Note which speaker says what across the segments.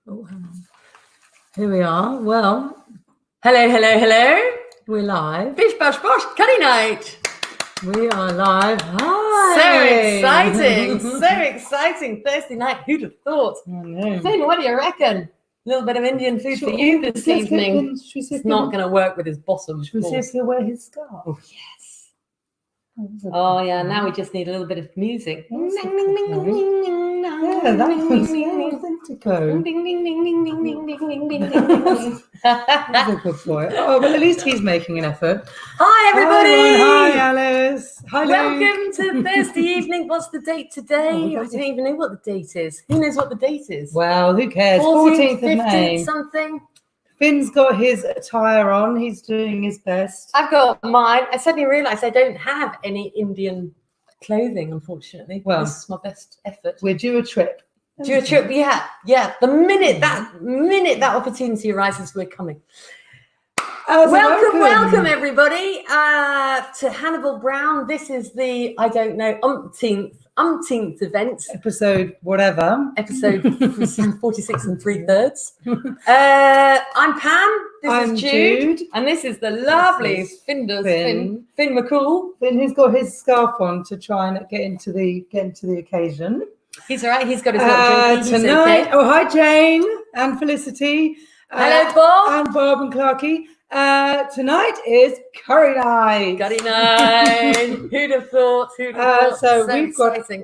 Speaker 1: Oh, hang on. Here we are. Well, hello. We're live.
Speaker 2: Bish bash bosh, curry night.
Speaker 1: We are live. Hi.
Speaker 2: So exciting. Thursday night. Who'd have thought?
Speaker 1: I know.
Speaker 2: Finn, what do you reckon? A little bit of Indian food for you this evening. It's not going to work with his bottom.
Speaker 1: Should we see if he'll wear his scarf?
Speaker 2: Oh, yes. Oh, yeah. Now we just need a little bit of music.
Speaker 1: Yeah, that was Authentico.
Speaker 2: Ding, ding, ding, ding, ding, ding, ding, ding, ding, ding.
Speaker 1: That's a good boy. Oh, well, at least he's making an effort.
Speaker 2: Hi, everybody.
Speaker 1: Hi, Alice. Hi, Lou.
Speaker 2: Welcome to Thursday evening. What's the date today? I don't even know what the date is. Who knows what the date is?
Speaker 1: Well, who cares? 14th of May.
Speaker 2: Something.
Speaker 1: Finn's got his attire on. He's doing his best.
Speaker 2: I've got mine. I suddenly realised I don't have any Indian clothing, unfortunately.
Speaker 1: Well,
Speaker 2: this is my best effort.
Speaker 1: We're due a trip.
Speaker 2: Due a trip, yeah. The minute that opportunity arises, we're coming. Welcome, everybody, to Hannibal Brown. This is the, I don't know, umpteenth event.
Speaker 1: Episode whatever.
Speaker 2: Episode 46 and 3/3. I'm Pam. This is Jude. And this is the lovely Finn McCool.
Speaker 1: Finn, who's got his scarf on to try and get into the occasion.
Speaker 2: He's all right. He's got his little drink.
Speaker 1: Tonight.
Speaker 2: Okay.
Speaker 1: Oh, hi, Jane and Felicity.
Speaker 2: Hello, Bob.
Speaker 1: And Bob and Clarky. Tonight is curry night.
Speaker 2: Curry night. Who'd have thought?
Speaker 1: So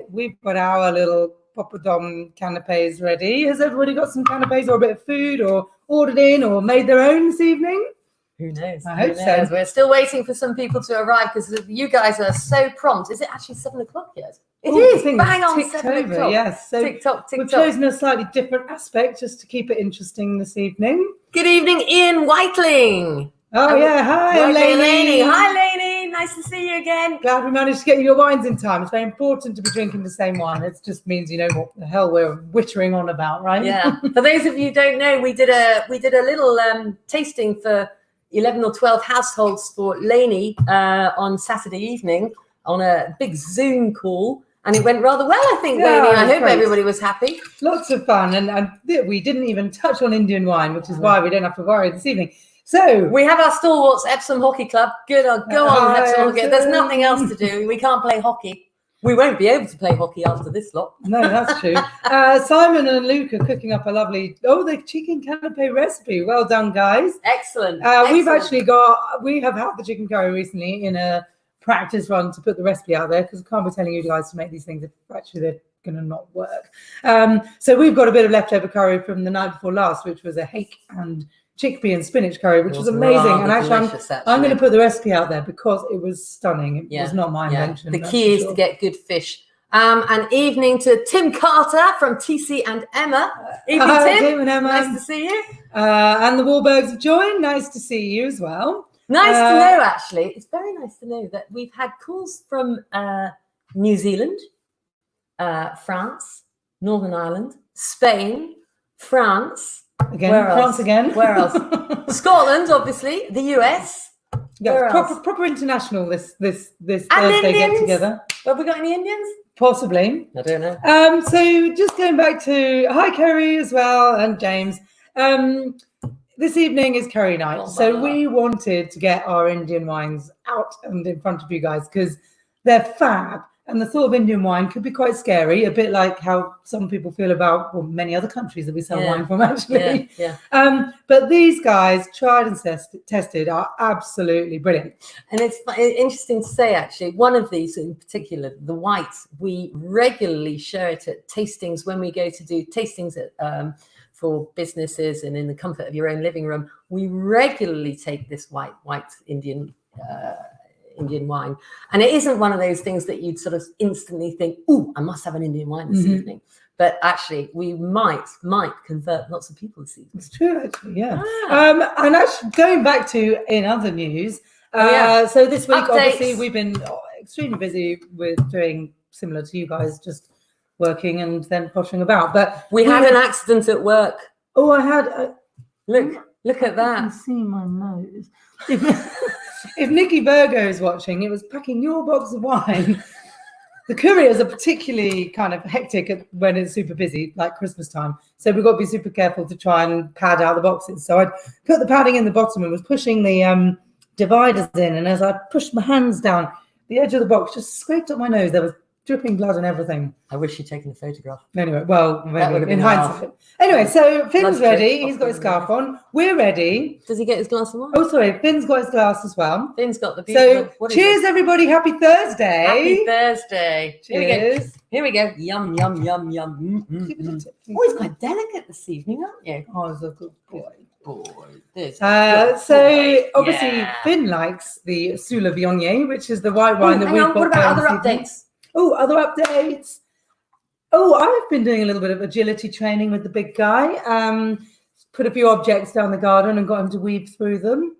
Speaker 1: we've got our little poppadom canapes ready. Has everybody got some canapes or a bit of food or ordered in or made their own this evening?
Speaker 2: Who knows?
Speaker 1: I hope so.
Speaker 2: We're still waiting for some people to arrive because you guys are so prompt. Is it actually 7 o'clock yet? It is. Bang on 7 o'clock.
Speaker 1: Yes. So
Speaker 2: tick-tock.
Speaker 1: We've chosen a slightly different aspect just to keep it interesting this evening.
Speaker 2: Good evening, Ian Whiteling.
Speaker 1: Oh, yeah. Hi, Lainey.
Speaker 2: Hi, Lainey. Nice to see you again.
Speaker 1: Glad we managed to get you your wines in time. It's very important to be drinking the same wine. It just means you know what the hell we're whittering on about, right?
Speaker 2: Yeah. For those of you who don't know, we did a little tasting for 11 or 12 households for Lainey on Saturday evening on a big Zoom call. And it went rather well, I think, Lainey. I hope everybody was happy.
Speaker 1: Lots of fun. And we didn't even touch on Indian wine, which is why we don't have to worry this evening. So
Speaker 2: we have our stalwarts, Epsom Hockey Club. Go on, Epsom Hockey. There's nothing else to do. We can't play hockey. We won't be able to play hockey after this lot.
Speaker 1: No, that's true. Simon and Luke are cooking up a lovely, the chicken canapé recipe. Well done, guys.
Speaker 2: Excellent.
Speaker 1: We have had the chicken curry recently in a practice run to put the recipe out there because I can't be telling you guys to make these things if actually they're going to not work. So we've got a bit of leftover curry from the night before last, which was a hake and chickpea and spinach curry, which was amazing. And actually, I'm going to put the recipe out there because it was stunning. It was not my invention.
Speaker 2: The key is to get good fish. And evening to Tim Carter from TC and Emma. Evening,
Speaker 1: Tim and Emma.
Speaker 2: Nice to see you.
Speaker 1: And the Wahlbergs have joined. Nice to see you as well.
Speaker 2: Nice to know, actually. It's very nice to know that we've had calls from New Zealand, France, Northern Ireland, Spain, France.
Speaker 1: France again.
Speaker 2: Where else? Scotland, obviously. The US.
Speaker 1: Yeah, proper international this Thursday get together.
Speaker 2: Have we got any Indians?
Speaker 1: Possibly.
Speaker 2: I don't know.
Speaker 1: So just going back to hi Kerry as well and James. This evening is curry night, so we wanted to get our Indian wines out and in front of you guys because they're fab. And the thought of Indian wine could be quite scary, a bit like how some people feel about many other countries that we sell wine from, actually.
Speaker 2: Yeah.
Speaker 1: But these guys, tried and tested, are absolutely brilliant.
Speaker 2: And it's interesting to say, actually, one of these in particular, the white, we regularly share it at tastings when we go to do tastings at for businesses and in the comfort of your own living room. We regularly take this white Indian wine, and it isn't one of those things that you'd sort of instantly think, "Ooh, I must have an Indian wine this evening." But actually, we might convert lots of people this evening.
Speaker 1: It's true, actually, yeah. And actually, going back to in other news, so this week, obviously, we've been extremely busy with doing similar to you guys, just working and then pottering about. But
Speaker 2: we had an accident at work.
Speaker 1: Oh, I had.
Speaker 2: Look at that.
Speaker 1: I can see my nose. If Nikki Virgo is watching, it was packing your box of wine The couriers are particularly kind of hectic when it's super busy, like Christmas time. So we've got to be super careful to try and pad out the boxes. So I'd put the padding in the bottom and was pushing the dividers in. And as I pushed my hands down, the edge of the box just scraped up my nose. There was dripping blood and everything.
Speaker 2: I wish you'd taken a photograph.
Speaker 1: Anyway, well, maybe in
Speaker 2: hindsight.
Speaker 1: hindsight. Anyway, so Finn's
Speaker 2: Blood
Speaker 1: ready.
Speaker 2: drip
Speaker 1: He's got his
Speaker 2: off
Speaker 1: scarf on. We're ready.
Speaker 2: Does he get his glass of wine?
Speaker 1: Oh, sorry. Finn's got his glass as well.
Speaker 2: Finn's got the beautiful.
Speaker 1: So cheers, everybody. Happy Thursday.
Speaker 2: Happy Thursday.
Speaker 1: Cheers.
Speaker 2: Here we go. Yum, yum, yum, yum. Oh, he's quite delicate this evening, aren't you?
Speaker 1: Oh, he's a good boy.
Speaker 2: So
Speaker 1: obviously Finn likes the Sula Viognier, which is the white wine that we've got.
Speaker 2: What about other
Speaker 1: going this evening.
Speaker 2: updates?
Speaker 1: Oh, other updates. Oh, I've been doing a little bit of agility training with the big guy. Put a few objects down the garden and got him to weave through them.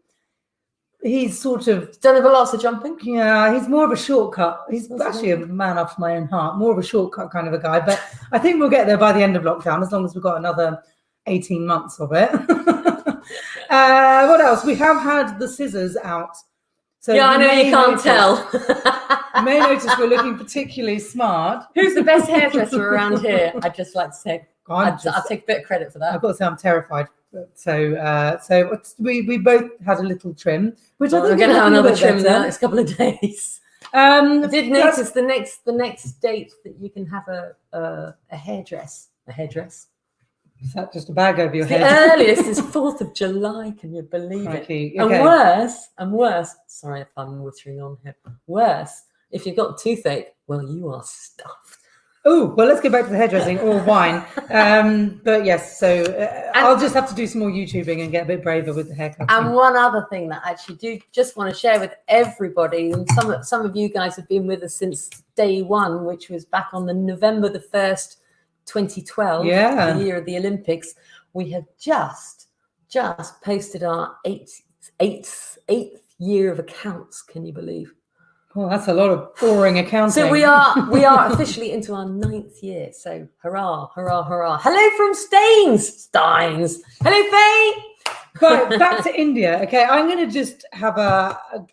Speaker 1: He's sort of
Speaker 2: done lots of jumping.
Speaker 1: Yeah, he's more of a shortcut. He's actually a man after my own heart, more of a shortcut kind of a guy. But I think we'll get there by the end of lockdown, as long as we've got another 18 months of it. What else? We have had the scissors out. So
Speaker 2: yeah, I know you can't tell.
Speaker 1: You may notice we're looking particularly smart.
Speaker 2: Who's the best hairdresser around here? I'd just like to say, I'll take a bit of credit for that.
Speaker 1: I've got to say I'm terrified. So we both had a little trim, which I think
Speaker 2: we're going to have another trim in the
Speaker 1: better.
Speaker 2: next couple of days. I did notice the next date that you can have a hairdress. A hairdress.
Speaker 1: Is that just a bag over your head?
Speaker 2: The earliest is 4th of July. Can you believe it?
Speaker 1: Okay.
Speaker 2: And worse. Sorry if I'm watering on here. Worse, if you've got toothache, well, you are stuffed.
Speaker 1: Oh, well, let's go back to the hairdressing or wine. But yes, so I'll just have to do some more YouTubing and get a bit braver with the haircut.
Speaker 2: And one other thing that I actually do just want to share with everybody, and some of you guys have been with us since day one, which was back on the November the 1st, 2012, the year of the Olympics. We have just posted our eighth year of accounts. Can you believe?
Speaker 1: Oh, that's a lot of boring accounting.
Speaker 2: So we are officially into our 9th year. So hurrah, hurrah, hurrah. Hello from Steins. Hello, Faye.
Speaker 1: Right, back to India. Okay, I'm going to just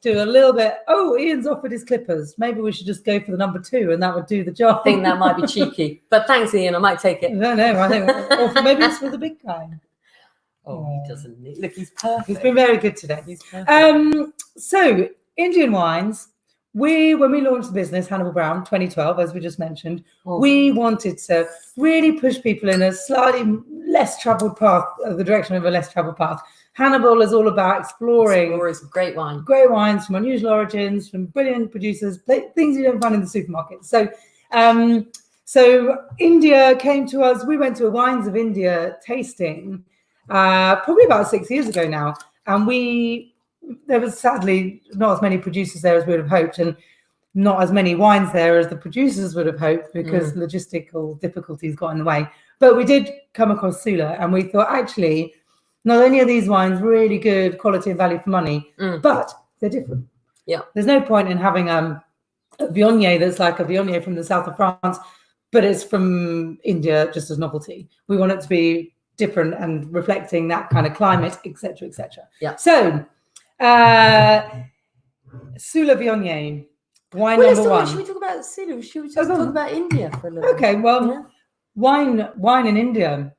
Speaker 1: do a little bit. Oh, Ian's offered his clippers. Maybe we should just go for the number 2 and that would do the job.
Speaker 2: I think that might be cheeky. But thanks, Ian. I might take it.
Speaker 1: No, I think maybe it's for the big guy.
Speaker 2: Oh, he doesn't need. Look, he's perfect.
Speaker 1: He's been very good today.
Speaker 2: He's perfect.
Speaker 1: So, Indian wines. When we launched the business, Hannibal Brown, 2012, as we just mentioned, we wanted to really push people in a slightly less traveled path, the direction of a less traveled path. Hannibal is all about exploring
Speaker 2: great wine.
Speaker 1: Great wines from unusual origins, from brilliant producers, things you don't find in the supermarket. So India came to us. We went to a Wines of India tasting probably about 6 years ago now, and there was sadly not as many producers there as we would have hoped, and not as many wines there as the producers would have hoped because logistical difficulties got in the way. But we did come across Sula, and we thought, actually, not only are these wines really good quality and value for money, but they're different.
Speaker 2: Yeah.
Speaker 1: There's no point in having a Viognier that's like a Viognier from the south of France, but it's from India just as novelty. We want it to be different and reflecting that kind of climate, etc., etc.
Speaker 2: Yeah.
Speaker 1: So, Sula Viognier, wine number 1.
Speaker 2: Should we talk about Sula? Should we just talk about India for a little bit?
Speaker 1: Okay, well, wine in India.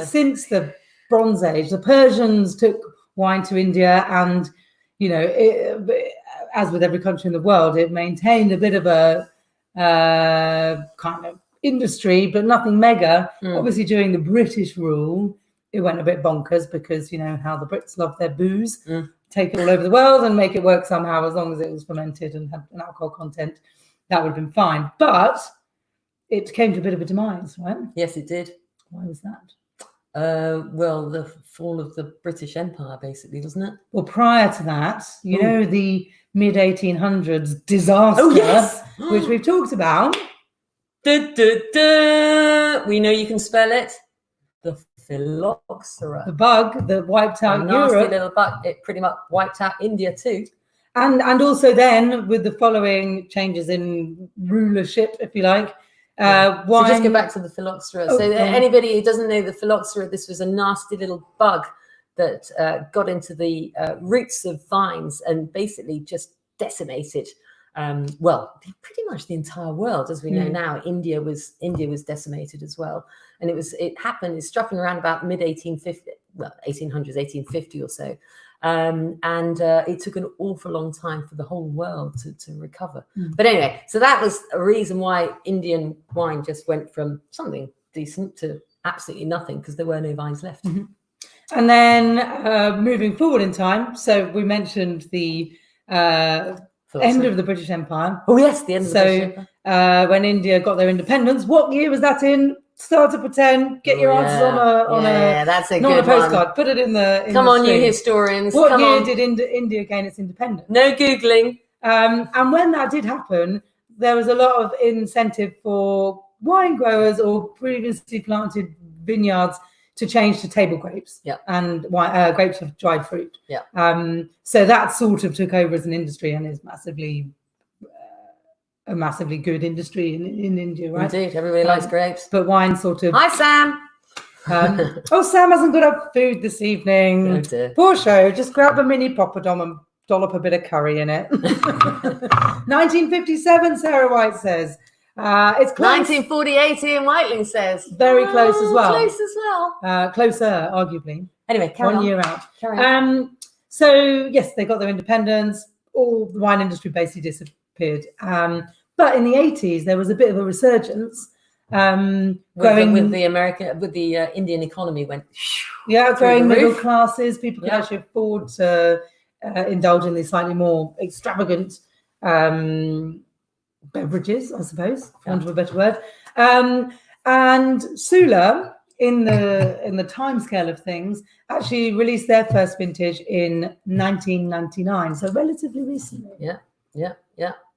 Speaker 1: Since the Bronze Age, the Persians took wine to India, and, you know, as with every country in the world, it maintained a bit of a kind of industry, but nothing mega. Obviously, during the British rule, it went a bit bonkers because, you know, how the Brits love their booze. Take it all over the world and make it work somehow, as long as it was fermented and had an alcohol content, that would have been fine. But it came to a bit of a demise, right?
Speaker 2: Yes, it did.
Speaker 1: Why was that?
Speaker 2: Well, the fall of the British Empire, basically, wasn't it?
Speaker 1: Well, prior to that, you know, the mid-1800s disaster, which we've talked about.
Speaker 2: We know you can spell it. The phylloxera.
Speaker 1: The bug that wiped out
Speaker 2: Europe.
Speaker 1: Europe.
Speaker 2: Little bug. It pretty much wiped out India too.
Speaker 1: And also then with the following changes in rulership, if you like.
Speaker 2: So just go back to the phylloxera. So anybody who doesn't know the phylloxera, this was a nasty little bug that got into the roots of vines and basically just decimated well, pretty much the entire world, as we know now. India was decimated as well, and it struck around about mid 1850, well, 1800s, 1850 or so. And it took an awful long time for the whole world to recover. But anyway, so that was a reason why Indian wine just went from something decent to absolutely nothing, because there were no vines left.
Speaker 1: And then moving forward in time, so we mentioned the end of the British Empire.
Speaker 2: Oh yes, the end of the British Empire.
Speaker 1: When India got their independence, what year was that in? Start to pretend. Get your answers on a
Speaker 2: that's a
Speaker 1: not
Speaker 2: good
Speaker 1: a postcard.
Speaker 2: one.
Speaker 1: Put it in the.
Speaker 2: Come
Speaker 1: the
Speaker 2: on,
Speaker 1: stream.
Speaker 2: you historians.
Speaker 1: What
Speaker 2: Come
Speaker 1: year
Speaker 2: on.
Speaker 1: did India gain its independence?
Speaker 2: No googling.
Speaker 1: And when that did happen, there was a lot of incentive for wine growers or previously planted vineyards to change to table grapes and grapes of dried fruit. So that sort of took over as an industry and is a massively good industry in India, right?
Speaker 2: Indeed, everybody likes grapes.
Speaker 1: But wine sort of...
Speaker 2: Hi, Sam.
Speaker 1: Oh, Sam hasn't got up food this evening.
Speaker 2: Oh, dear.
Speaker 1: Poor show. Just grab a mini poppadom and dollop a bit of curry in it. 1957, Sarah White says. It's close.
Speaker 2: 1948, Ian Whiteling says.
Speaker 1: Very close as well.
Speaker 2: Close as well.
Speaker 1: Closer, arguably.
Speaker 2: Anyway, carry on.
Speaker 1: 1 year out.
Speaker 2: Carry on.
Speaker 1: So, yes, they got their independence. All the wine industry basically disappeared. But in the 80s, there was a bit of a resurgence.
Speaker 2: With the Indian economy went.
Speaker 1: Growing middle classes. People could actually afford to indulge in these slightly more extravagant beverages, I suppose, for want of a better word. And Sula, in the timescale of things, actually released their first vintage in 1999, so relatively recently.
Speaker 2: Yeah.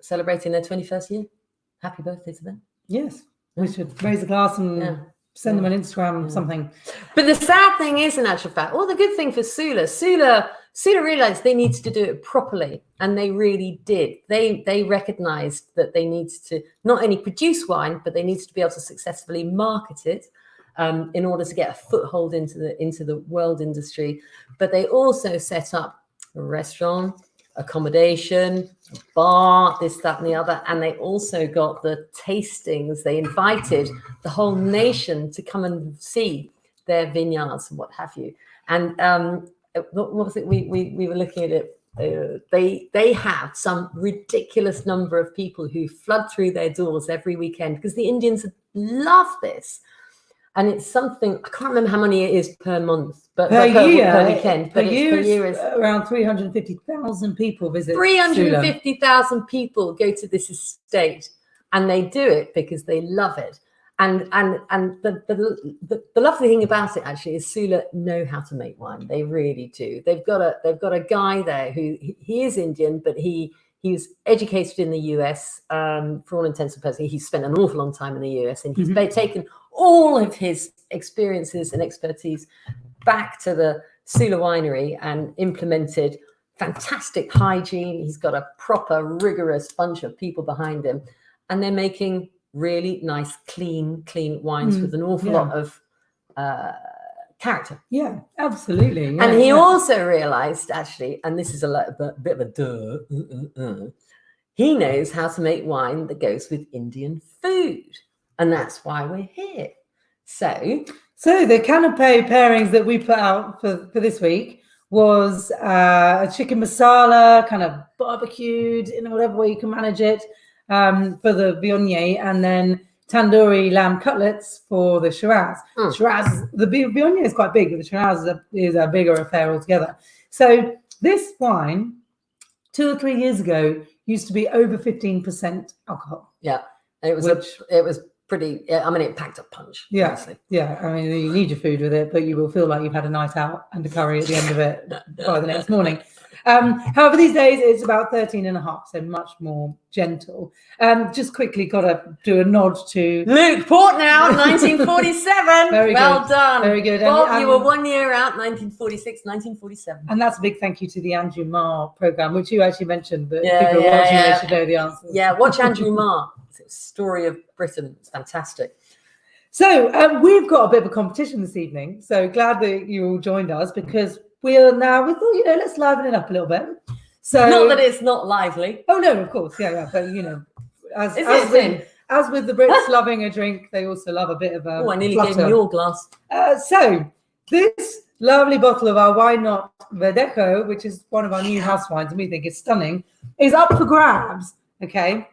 Speaker 2: Celebrating their 21st year. Happy birthday to them.
Speaker 1: Yes, we should raise a glass and send them an Instagram something.
Speaker 2: But the sad thing is, in actual fact, the good thing for Sula realized they needed to do it properly, and they really did. They recognized that they needed to not only produce wine, but they needed to be able to successfully market it in order to get a foothold into the world industry. But they also set up a restaurant, accommodation, a bar, this, that, and the other. And they also got the tastings. They invited the whole nation to come and see their vineyards and what have you. And what was it? We were looking at it. They have some ridiculous number of people who flood through their doors every weekend, because the Indians love this. And it's something, I can't remember how many it is per month, but per weekend.
Speaker 1: Per year is around 350,000 people visit.
Speaker 2: 350,000 people go to this estate, and they do it because they love it. And the lovely thing about it actually is Sula know how to make wine. They really do. They've got a guy there who he is Indian, but he was educated in the US for all intents and purposes. He spent an awful long time in the US, and he's taken all of his experiences and expertise back to the Sula winery and implemented fantastic hygiene. He's got a proper, rigorous bunch of people behind him, and they're making really nice, clean wines with an awful lot of character.
Speaker 1: Yeah, absolutely. Yeah,
Speaker 2: and he also realized, actually, and this is a bit of a duh, he knows how to make wine that goes with Indian food. And that's why we're here. So
Speaker 1: the canapé pairings that we put out for this week was a chicken masala, kind of barbecued in whatever way you can manage it, for the Viognier, and then tandoori lamb cutlets for the Shiraz. Shiraz, the Viognier is quite big, but the Shiraz is a bigger affair altogether. So this wine, 2 or 3 years ago, used to be over 15% alcohol.
Speaker 2: Yeah, it was pretty. I mean, it packed a punch.
Speaker 1: Yeah,
Speaker 2: honestly.
Speaker 1: Yeah. I mean, you need your food with it, but you will feel like you've had a night out and a curry at the end of it by the next morning. However, these days it's about 13.5, so much more gentle. Just quickly got to do a nod to
Speaker 2: Luke Portnow, 1947.
Speaker 1: Very
Speaker 2: well
Speaker 1: good.
Speaker 2: done.
Speaker 1: Very good.
Speaker 2: Bob, you were 1 year out, 1946, 1947.
Speaker 1: And that's a big thank you to the Andrew Marr program, which you actually mentioned that people are watching, they should know the answers.
Speaker 2: Yeah, watch Andrew Marr. It's a story of Britain. It's fantastic.
Speaker 1: So we've got a bit of a competition this evening. So glad that you all joined us, because we thought, let's liven it up a little bit. So
Speaker 2: not that it's not lively.
Speaker 1: Oh no, of course, yeah. But you know, as with the Brits loving a drink, they also love a bit of a.
Speaker 2: Oh, I nearly
Speaker 1: flutter.
Speaker 2: gave him your glass.
Speaker 1: So this lovely bottle of our Why Not Verdeco, which is one of our new house wines, and we think is stunning, is up for grabs. Okay,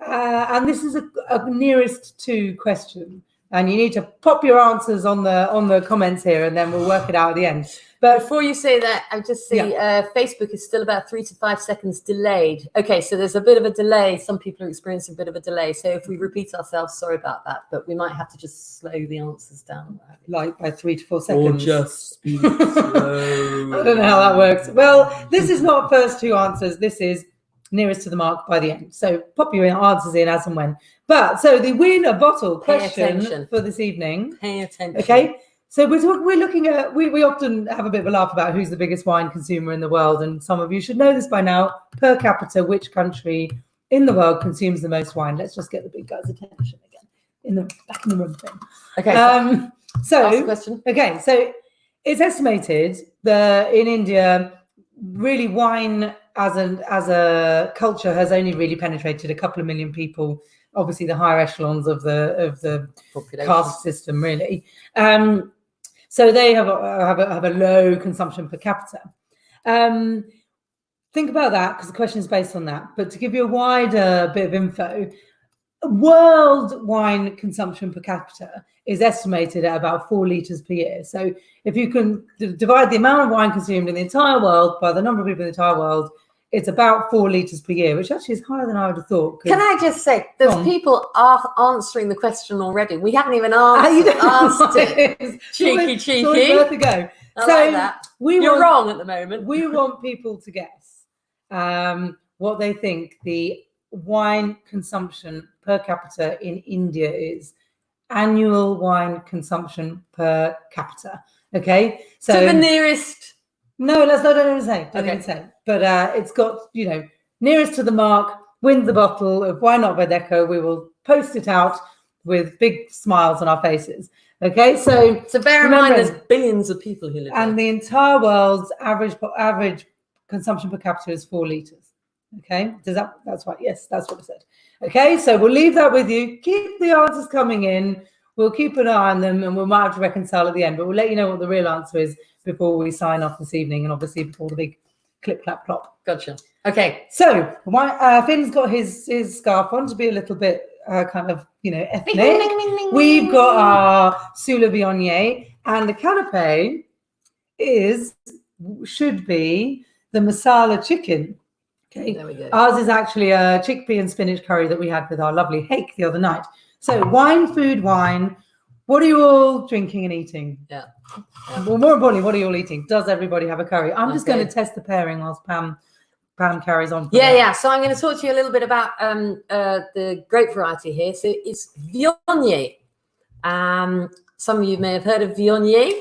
Speaker 1: and this is a nearest to question, and you need to pop your answers on the comments here, and then we'll work it out at the end. But
Speaker 2: before you say that, I just see Facebook is still about 3 to 5 seconds delayed. Okay, so there's a bit of a delay. Some people are experiencing a bit of a delay. So if we repeat ourselves, sorry about that. But we might have to just slow the answers down.
Speaker 1: Like by 3 to 4 seconds.
Speaker 2: Or just speak slow.
Speaker 1: I don't know how that works. Well, this is not first two answers. This is nearest to the mark by the end. So pop your answers in as and when. But so the winner bottle question for this evening.
Speaker 2: Pay attention.
Speaker 1: Okay. So we're looking at, we often have a bit of a laugh about who's the biggest wine consumer in the world. And some of you should know this by now. Per capita, which country in the world consumes the most wine? Let's just get the big guy's attention again. Back in the room thing. Okay. So
Speaker 2: ask the question.
Speaker 1: Okay. So it's estimated that in India, really wine as a culture has only really penetrated a couple of million people. Obviously, the higher echelons of the caste system, really. So they have a low consumption per capita. Think about that because the question is based on that. But to give you a wider bit of info, world wine consumption per capita is estimated at about 4 litres per year. So if you can divide the amount of wine consumed in the entire world by the number of people in the entire world, it's about 4 litres per year, which actually is higher than I would have thought.
Speaker 2: Can I just say, there's people are answering the question already. We haven't even asked it. Cheeky.
Speaker 1: It's worth a go.
Speaker 2: I like that. You're wrong at the moment.
Speaker 1: We want people to guess what they think the wine consumption per capita in India is. Annual wine consumption per capita. Okay, so
Speaker 2: to the nearest.
Speaker 1: No, don't even say. But it's got, nearest to the mark, wins the bottle of Why Not Verdeco. We will post it out with big smiles on our faces. Okay, so
Speaker 2: bear in mind there's billions of people who live there.
Speaker 1: And the entire world's average consumption per capita is 4 litres. Okay, that's right. Yes, that's what I said. Okay, so we'll leave that with you. Keep the answers coming in. We'll keep an eye on them and we might have to reconcile at the end, but we'll let you know what the real answer is before we sign off this evening and obviously before the big clip, clap, plop.
Speaker 2: Gotcha. Okay.
Speaker 1: So Finn's got his scarf on to be a little bit kind of, ethnic. We've got our Sula Viognier and the canapé should be the masala chicken. Okay.
Speaker 2: There we go.
Speaker 1: Ours is actually a chickpea and spinach curry that we had with our lovely hake the other night. So wine. What are you all drinking and eating?
Speaker 2: Yeah.
Speaker 1: Well, more importantly, what are you all eating? Does everybody have a curry? I'm just going to test the pairing whilst Pam carries on.
Speaker 2: Yeah. So I'm going to talk to you a little bit about the grape variety here. So it's Viognier. Some of you may have heard of Viognier.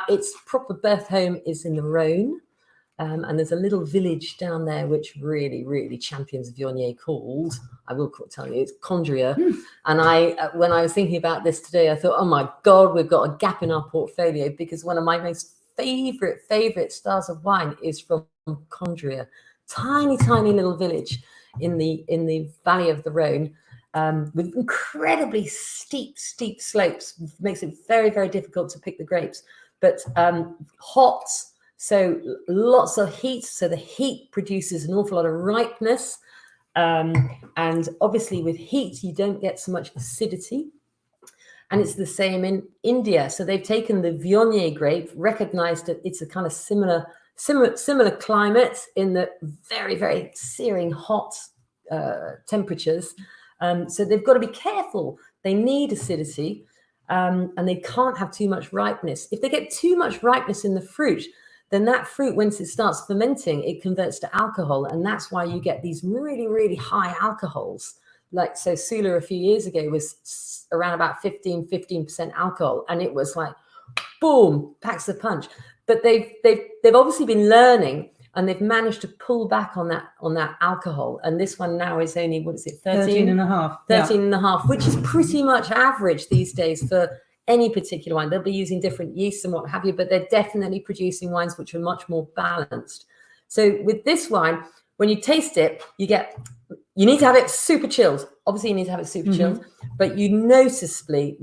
Speaker 2: Its proper birth home is in the Rhone. And there's a little village down there which really, really champions Viognier called, I will tell you, it's Condria. And when I was thinking about this today, I thought, oh my God, we've got a gap in our portfolio because one of my most favorite styles of wine is from Condria. Tiny little village in the valley of the Rhone with incredibly steep slopes. Makes it very, very difficult to pick the grapes. But hot, so lots of heat. So the heat produces an awful lot of ripeness. And obviously with heat, you don't get so much acidity. And it's the same in India. So they've taken the Viognier grape, recognized that it's a kind of similar climate in the very, very searing hot temperatures. So they've got to be careful. They need acidity and they can't have too much ripeness. If they get too much ripeness in the fruit, then that fruit, once it starts fermenting, it converts to alcohol. And that's why you get these really, really high alcohols. Like, so Sula a few years ago was around about 15% alcohol. And it was like, boom, packs a punch. But they've obviously been learning and they've managed to pull back on that alcohol. And this one now is only, what is it, 13
Speaker 1: and a half.
Speaker 2: 13 and a half, which is pretty much average these days for any particular wine. They'll be using different yeasts and what have you, but they're definitely producing wines which are much more balanced. So with this wine, when you taste it, you need to have it super chilled. Obviously, you need to have it super chilled, but you noticeably,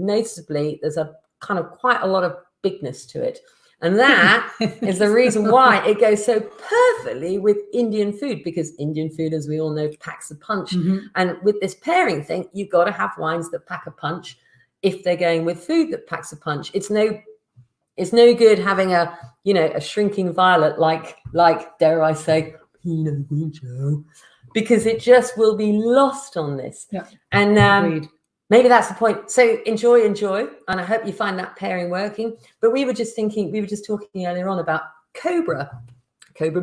Speaker 2: there's a kind of quite a lot of bigness to it. And that is the reason why it goes so perfectly with Indian food, because Indian food, as we all know, packs a punch. And with this pairing thing, you've got to have wines that pack a punch if they're going with food that packs a punch. It's no good having a shrinking violet like dare I say, Pinot Grigio, because it just will be lost on this.
Speaker 1: Yeah.
Speaker 2: And maybe that's the point. So enjoy, and I hope you find that pairing working. But we were just talking earlier on about Cobra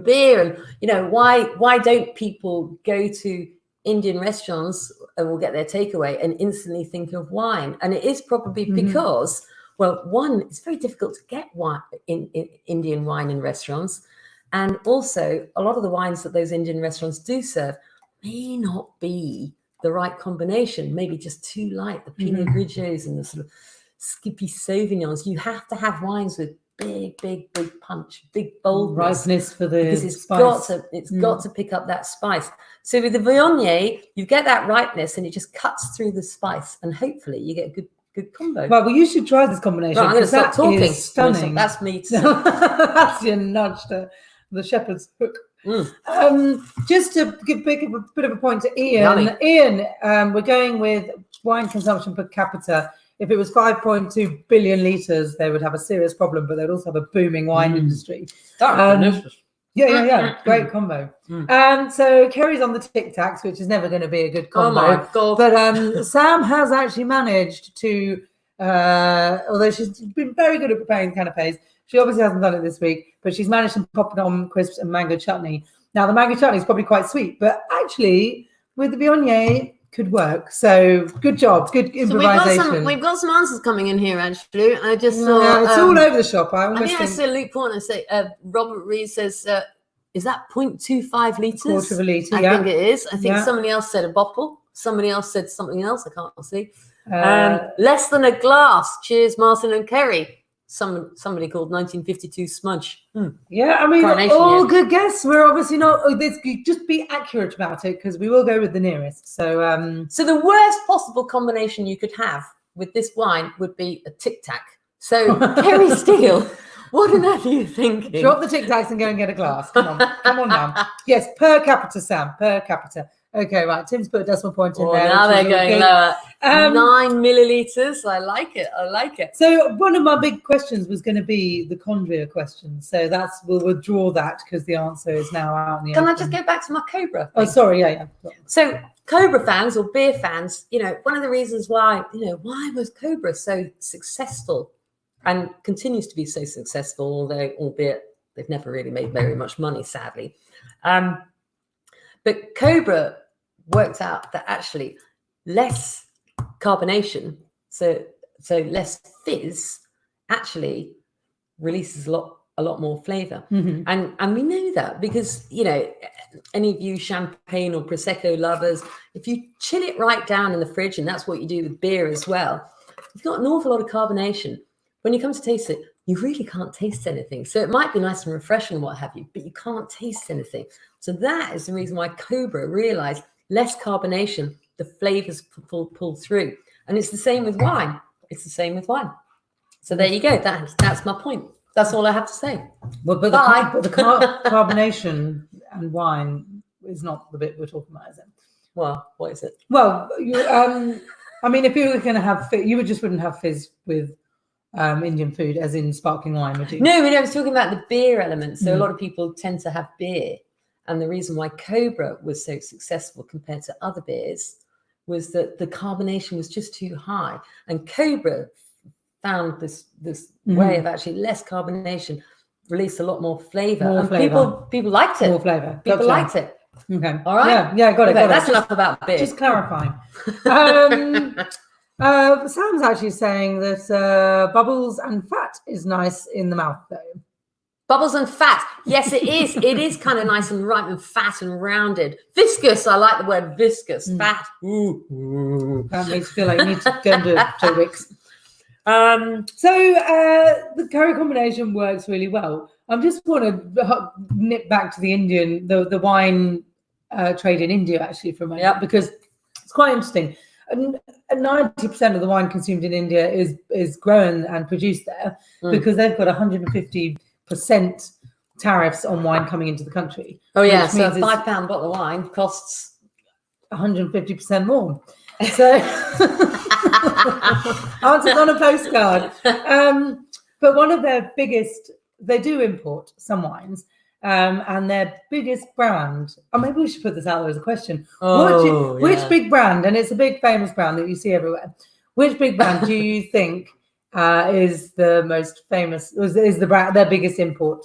Speaker 2: beer, and why don't people go to Indian restaurants and will get their takeaway and instantly think of wine? And it is probably because, well, one, it's very difficult to get wine in Indian wine in restaurants. And also, a lot of the wines that those Indian restaurants do serve may not be the right combination, maybe just too light, the Pinot Grigios and the sort of skippy Sauvignons. You have to have wines with big punch, big boldness.
Speaker 1: Ripeness for the
Speaker 2: because it's
Speaker 1: spice.
Speaker 2: got to pick up that spice. So with the Viognier, you get that ripeness and it just cuts through the spice, and hopefully you get a good combo.
Speaker 1: Well, you should try this combination.
Speaker 2: Right, I'm going to stop talking.
Speaker 1: Stunning.
Speaker 2: That's me.
Speaker 1: That's your nudge to the shepherd's hook. Just to give a bit of a point to Ian.
Speaker 2: Yummy.
Speaker 1: Ian, we're going with wine consumption per capita. If it was 5.2 billion litres, they would have a serious problem, but they'd also have a booming wine industry. Yeah. Great combo. So Kerry's on the Tic Tacs, which is never going to be a good combo.
Speaker 2: Oh my God.
Speaker 1: But Sam has actually managed to, although she's been very good at preparing canapes, she obviously hasn't done it this week, but she's managed to pop it on crisps and mango chutney. Now, the mango chutney is probably quite sweet, but actually, with the Viognier, could work. So good job, good improvisation.
Speaker 2: So we've got some answers coming in here, actually. I just saw
Speaker 1: it's all over the shop. I
Speaker 2: think I saw Luke Portner say, Robert Reed says, is that 0.25 litres?
Speaker 1: Quarter of a litre,
Speaker 2: I think it is. I think somebody else said a bottle. Somebody else said something else. I can't see. Less than a glass. Cheers, Martin and Kerry. Somebody called 1952 smudge.
Speaker 1: Yeah, I mean, all good guess. We're obviously not. Just be accurate about it, because we will go with the nearest. So,
Speaker 2: so the worst possible combination you could have with this wine would be a Tic Tac. So, Kerry Steele, what on earth are you thinking?
Speaker 1: Drop the Tic Tacs and go and get a glass. Come on now. Yes, per capita, Sam. Per capita. Okay, right. Tim's put a decimal point in there.
Speaker 2: Now they're going lower. 9 millilitres. I like it.
Speaker 1: So one of my big questions was going to be the Condria question. So we'll withdraw that, because the answer is now out in the
Speaker 2: Can
Speaker 1: open.
Speaker 2: I just go back to my Cobra thing?
Speaker 1: Oh, sorry. Yeah.
Speaker 2: So Cobra fans or beer fans, one of the reasons why was Cobra so successful and continues to be so successful, albeit they've never really made very much money, sadly. But Cobra worked out that actually less carbonation, so less fizz, actually releases a lot more flavour. And we know that because any of you champagne or prosecco lovers, if you chill it right down in the fridge, and that's what you do with beer as well, you've got an awful lot of carbonation. When you come to taste it, you really can't taste anything. So it might be nice and refreshing, what have you, but you can't taste anything. So that is the reason why Cobra realised less carbonation, the flavours pull through. And it's the same with wine. So there you go. That's my point. That's all I have to say.
Speaker 1: Well, but the carbonation and wine is not the bit we're talking about, is it?
Speaker 2: Well, what is it?
Speaker 1: Well, I mean, if you were going to have fizz, you wouldn't have fizz with Indian food, as in sparkling wine, would you?
Speaker 2: No, I was talking about the beer element. So a lot of people tend to have beer. And the reason why Cobra was so successful compared to other beers was that the carbonation was just too high. And Cobra found this way of actually less carbonation, released a lot more flavour. People liked it.
Speaker 1: More flavour.
Speaker 2: People liked it.
Speaker 1: Okay.
Speaker 2: All right.
Speaker 1: Yeah, got it.
Speaker 2: That's enough about beer.
Speaker 1: Just clarifying. Sam's actually saying that bubbles and fat is nice in the mouth, though.
Speaker 2: Bubbles and fat. Yes, it is. It is kind of nice and ripe and fat and rounded. Viscous. I like the word viscous. Fat. Ooh.
Speaker 1: That makes you feel like you need to go and do 2 weeks. So the curry combination works really well. I just want to nip back to the Indian, the wine trade in India actually for a moment,
Speaker 2: Yep.
Speaker 1: because it's quite interesting. And 90% of the wine consumed in India is grown and produced there because they've got 150% tariffs on wine coming into the country.
Speaker 2: Oh yeah,
Speaker 1: which
Speaker 2: so a
Speaker 1: means it's
Speaker 2: £5 bottle of wine costs
Speaker 1: 150% more. So answers on a postcard. But one of their biggest, they do import some wines, and their biggest brand, or maybe we should put this out there as a question. Which big brand, and it's a big famous brand that you see everywhere, which big brand do you think is the most famous, is the brand, their biggest import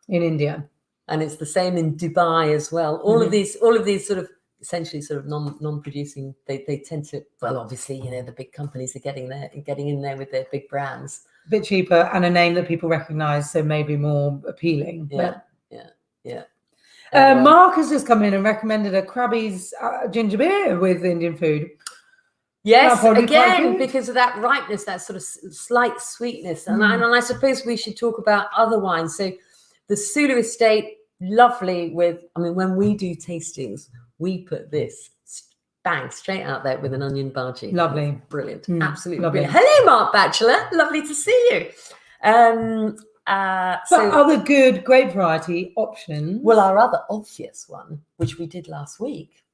Speaker 1: in India?
Speaker 2: And it's the same in Dubai as well. All of these sort of essentially sort of non-producing, they tend to, well, obviously, the big companies are getting in there with their big brands.
Speaker 1: A bit cheaper and a name that people recognize, so maybe more appealing.
Speaker 2: Yeah.
Speaker 1: Mark has just come in and recommended a Krabby's ginger beer with Indian food.
Speaker 2: Yes, again, because of that ripeness, that sort of slight sweetness. And I suppose we should talk about other wines. So the Sula Estate, lovely when we do tastings, we put this bang straight out there with an onion bhaji.
Speaker 1: Lovely.
Speaker 2: It's brilliant. Absolutely
Speaker 1: lovely.
Speaker 2: brilliant. Hello, Mark Batchelor. Lovely to see you.
Speaker 1: So other good grape variety options.
Speaker 2: Well, our other obvious one, which we did last week,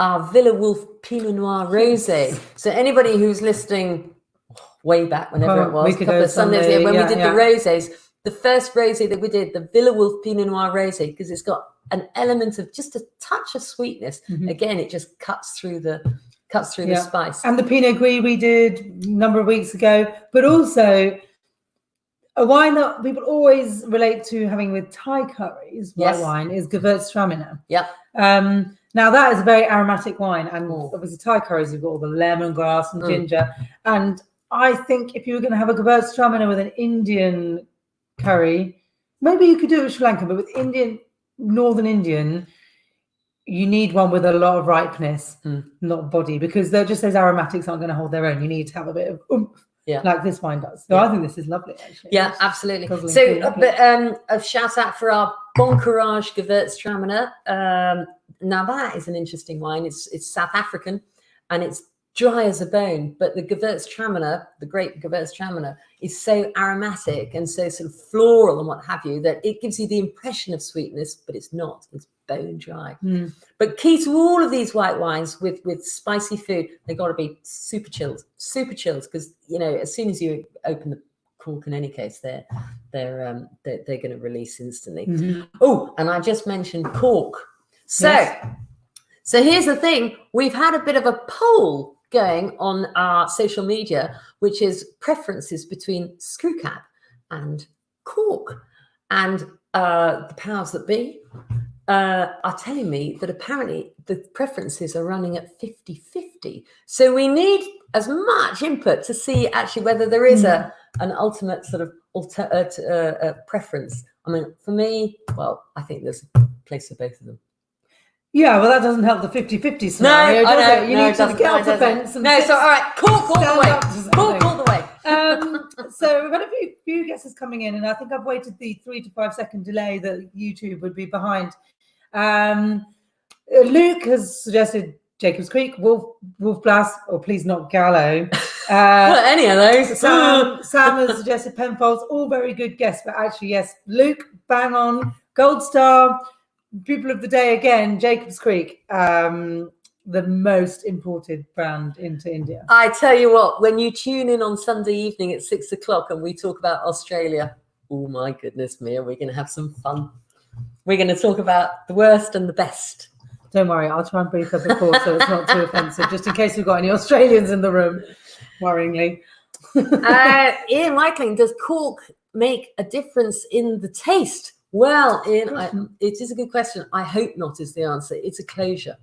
Speaker 2: our Villa Wolf Pinot Noir Rosé. So anybody who's listening way back, whenever it was, a couple of Sundays ago, when we did the rosés, the first rosé that we did, the Villa Wolf Pinot Noir Rosé, because it's got an element of just a touch of sweetness. Again, it just cuts through the spice.
Speaker 1: And the Pinot Gris we did a number of weeks ago, but also a wine that people always relate to having with Thai curries, white wine, is Gewurztraminer.
Speaker 2: Yep.
Speaker 1: Now that is a very aromatic wine, and obviously Thai curries, you've got all the lemongrass and ginger. And I think if you were going to have a Gewurztraminer with an Indian curry, maybe you could do it with Sri Lanka, but with Northern Indian, you need one with a lot of ripeness, not body, because they're just, those aromatics aren't going to hold their own. You need to have a bit of oomph. Yeah, like this wine does. So I think this is lovely, actually.
Speaker 2: Yeah, absolutely. So a shout out for our Bon Courage Gewurztraminer. Now that is an interesting wine. It's South African and it's dry as a bone, but the Gewurztraminer, the grape Gewurztraminer, is so aromatic and so sort of floral and what have you that it gives you the impression of sweetness, but it's not. It's bone dry. But key to all of these white wines with spicy food, they've got to be super chilled because as soon as you open the cork, in any case, they're going to release instantly. Oh, and I just mentioned cork. So here's the thing: we've had a bit of a poll going on our social media, which is preferences between screw cap and cork, and the powers that be are telling me that apparently the preferences are running at 50-50. So we need as much input to see actually whether there is an ultimate sort of preference. I mean, for me, well, I think there's a place for both of them.
Speaker 1: Yeah, well, that doesn't help the 50-50 scenario, does it? You need to get off the fence.
Speaker 2: All right, cork all the way. Cork all the way.
Speaker 1: So we've had a few guesses coming in, and I think I've waited the 3 to 5 second delay that YouTube would be behind. Luke has suggested Jacob's Creek, Wolf Blass, or please not Gallo.
Speaker 2: Any of those.
Speaker 1: Sam has suggested Penfolds, all very good guests, but actually, yes, Luke, bang on. Gold Star, people of the day again, Jacob's Creek, the most imported brand into India.
Speaker 2: I tell you what, when you tune in on Sunday evening at 6 o'clock and we talk about Australia, oh my goodness me, we're going to have some fun. We're going to talk about the worst and the best.
Speaker 1: Don't worry, I'll try and brief her before so it's not too offensive, just in case we've got any Australians in the room, worryingly.
Speaker 2: Ian Wakeling, does cork make a difference in the taste? Well, Ian, it is a good question. I hope not is the answer. It's a closure.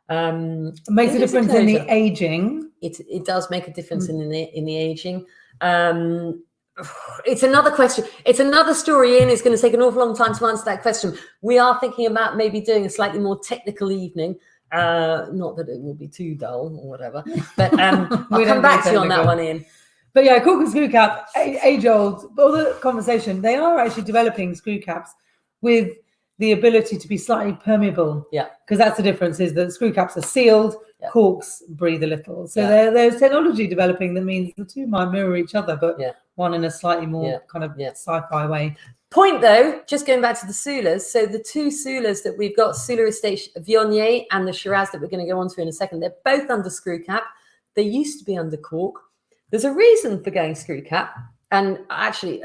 Speaker 1: It makes a difference in the aging.
Speaker 2: It does make a difference in the aging. It's another question. It's another story, Ian. It's going to take an awful long time to answer that question. We are thinking about maybe doing a slightly more technical evening. Not that it will be too dull or whatever. But I'll come back to you on that one, Ian.
Speaker 1: But yeah, cork and screw cap, age old, all the conversation, they are actually developing screw caps with the ability to be slightly permeable.
Speaker 2: Yeah.
Speaker 1: Because that's the difference, is that screw caps are sealed, corks breathe a little. So there's technology developing that means the two might mirror each other, but one in a slightly more kind of sci-fi way.
Speaker 2: Point though, just going back to the Sulas, so the two Sulas that we've got, Sula Estate Viognier and the Shiraz that we're going to go on to in a second, they're both under screw cap. They used to be under cork. There's a reason for going screw cap, and actually,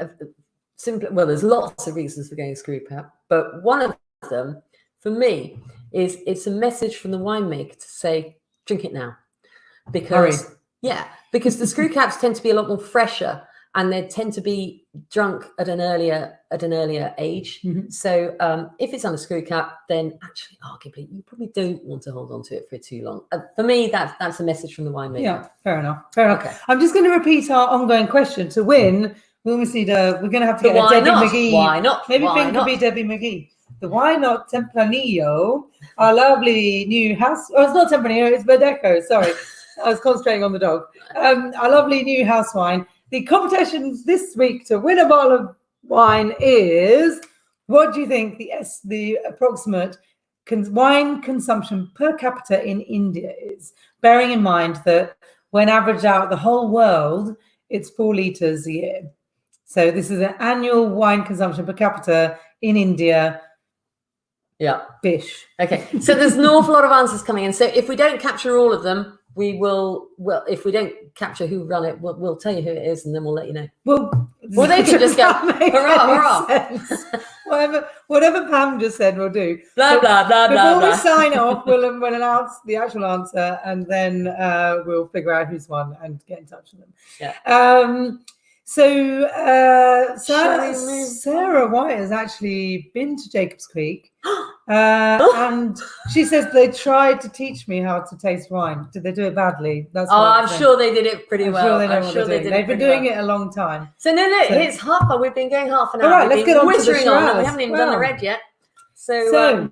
Speaker 2: there's lots of reasons for going screw cap, but one of them, for me, is it's a message from the winemaker to say, drink it now, because because the screw caps tend to be a lot more fresher, and they tend to be drunk at an earlier age. So if it's on a screw cap, then actually, arguably, you probably don't want to hold on to it for too long. For me, that's a message from the winemaker.
Speaker 1: Yeah, fair enough. Okay. I'm just going to repeat our ongoing question. To win, we almost need we're going to have to get a Debbie McGee.
Speaker 2: Why not?
Speaker 1: Maybe Finn could be Debbie McGee. The Why Not Tempranillo, our lovely new house. Oh, it's not Tempranillo, it's Verdeco. Sorry, I was concentrating on the dog. Our lovely new house wine. The competition this week to win a bottle of wine is, what do you think the approximate wine consumption per capita in India is? Bearing in mind that when averaged out the whole world, it's 4 litres a year. So this is an annual wine consumption per capita in India.
Speaker 2: Yeah.
Speaker 1: Bish.
Speaker 2: Okay. So there's an awful lot of answers coming in. So if we don't capture all of them, we will. Well, if we don't capture who run it, we'll tell you who it is, and then we'll let you know.
Speaker 1: Well,
Speaker 2: they can just go hurrah,
Speaker 1: hurrah. Whatever Pam just said, we'll do.
Speaker 2: Blah blah blah blah.
Speaker 1: Before we sign off, we'll announce the actual answer, and then we'll figure out who's won and get in touch with them.
Speaker 2: Yeah.
Speaker 1: So Sarah White has actually been to Jacob's Creek, and she says they tried to teach me how to taste wine. Did they do it badly? That's
Speaker 2: I'm sure they did it pretty well.
Speaker 1: I'm sure they did. They've been doing it a long time.
Speaker 2: So it's half. We've been going half an hour.
Speaker 1: All right, let's get on to the Shiraz.
Speaker 2: We haven't even done the red yet. So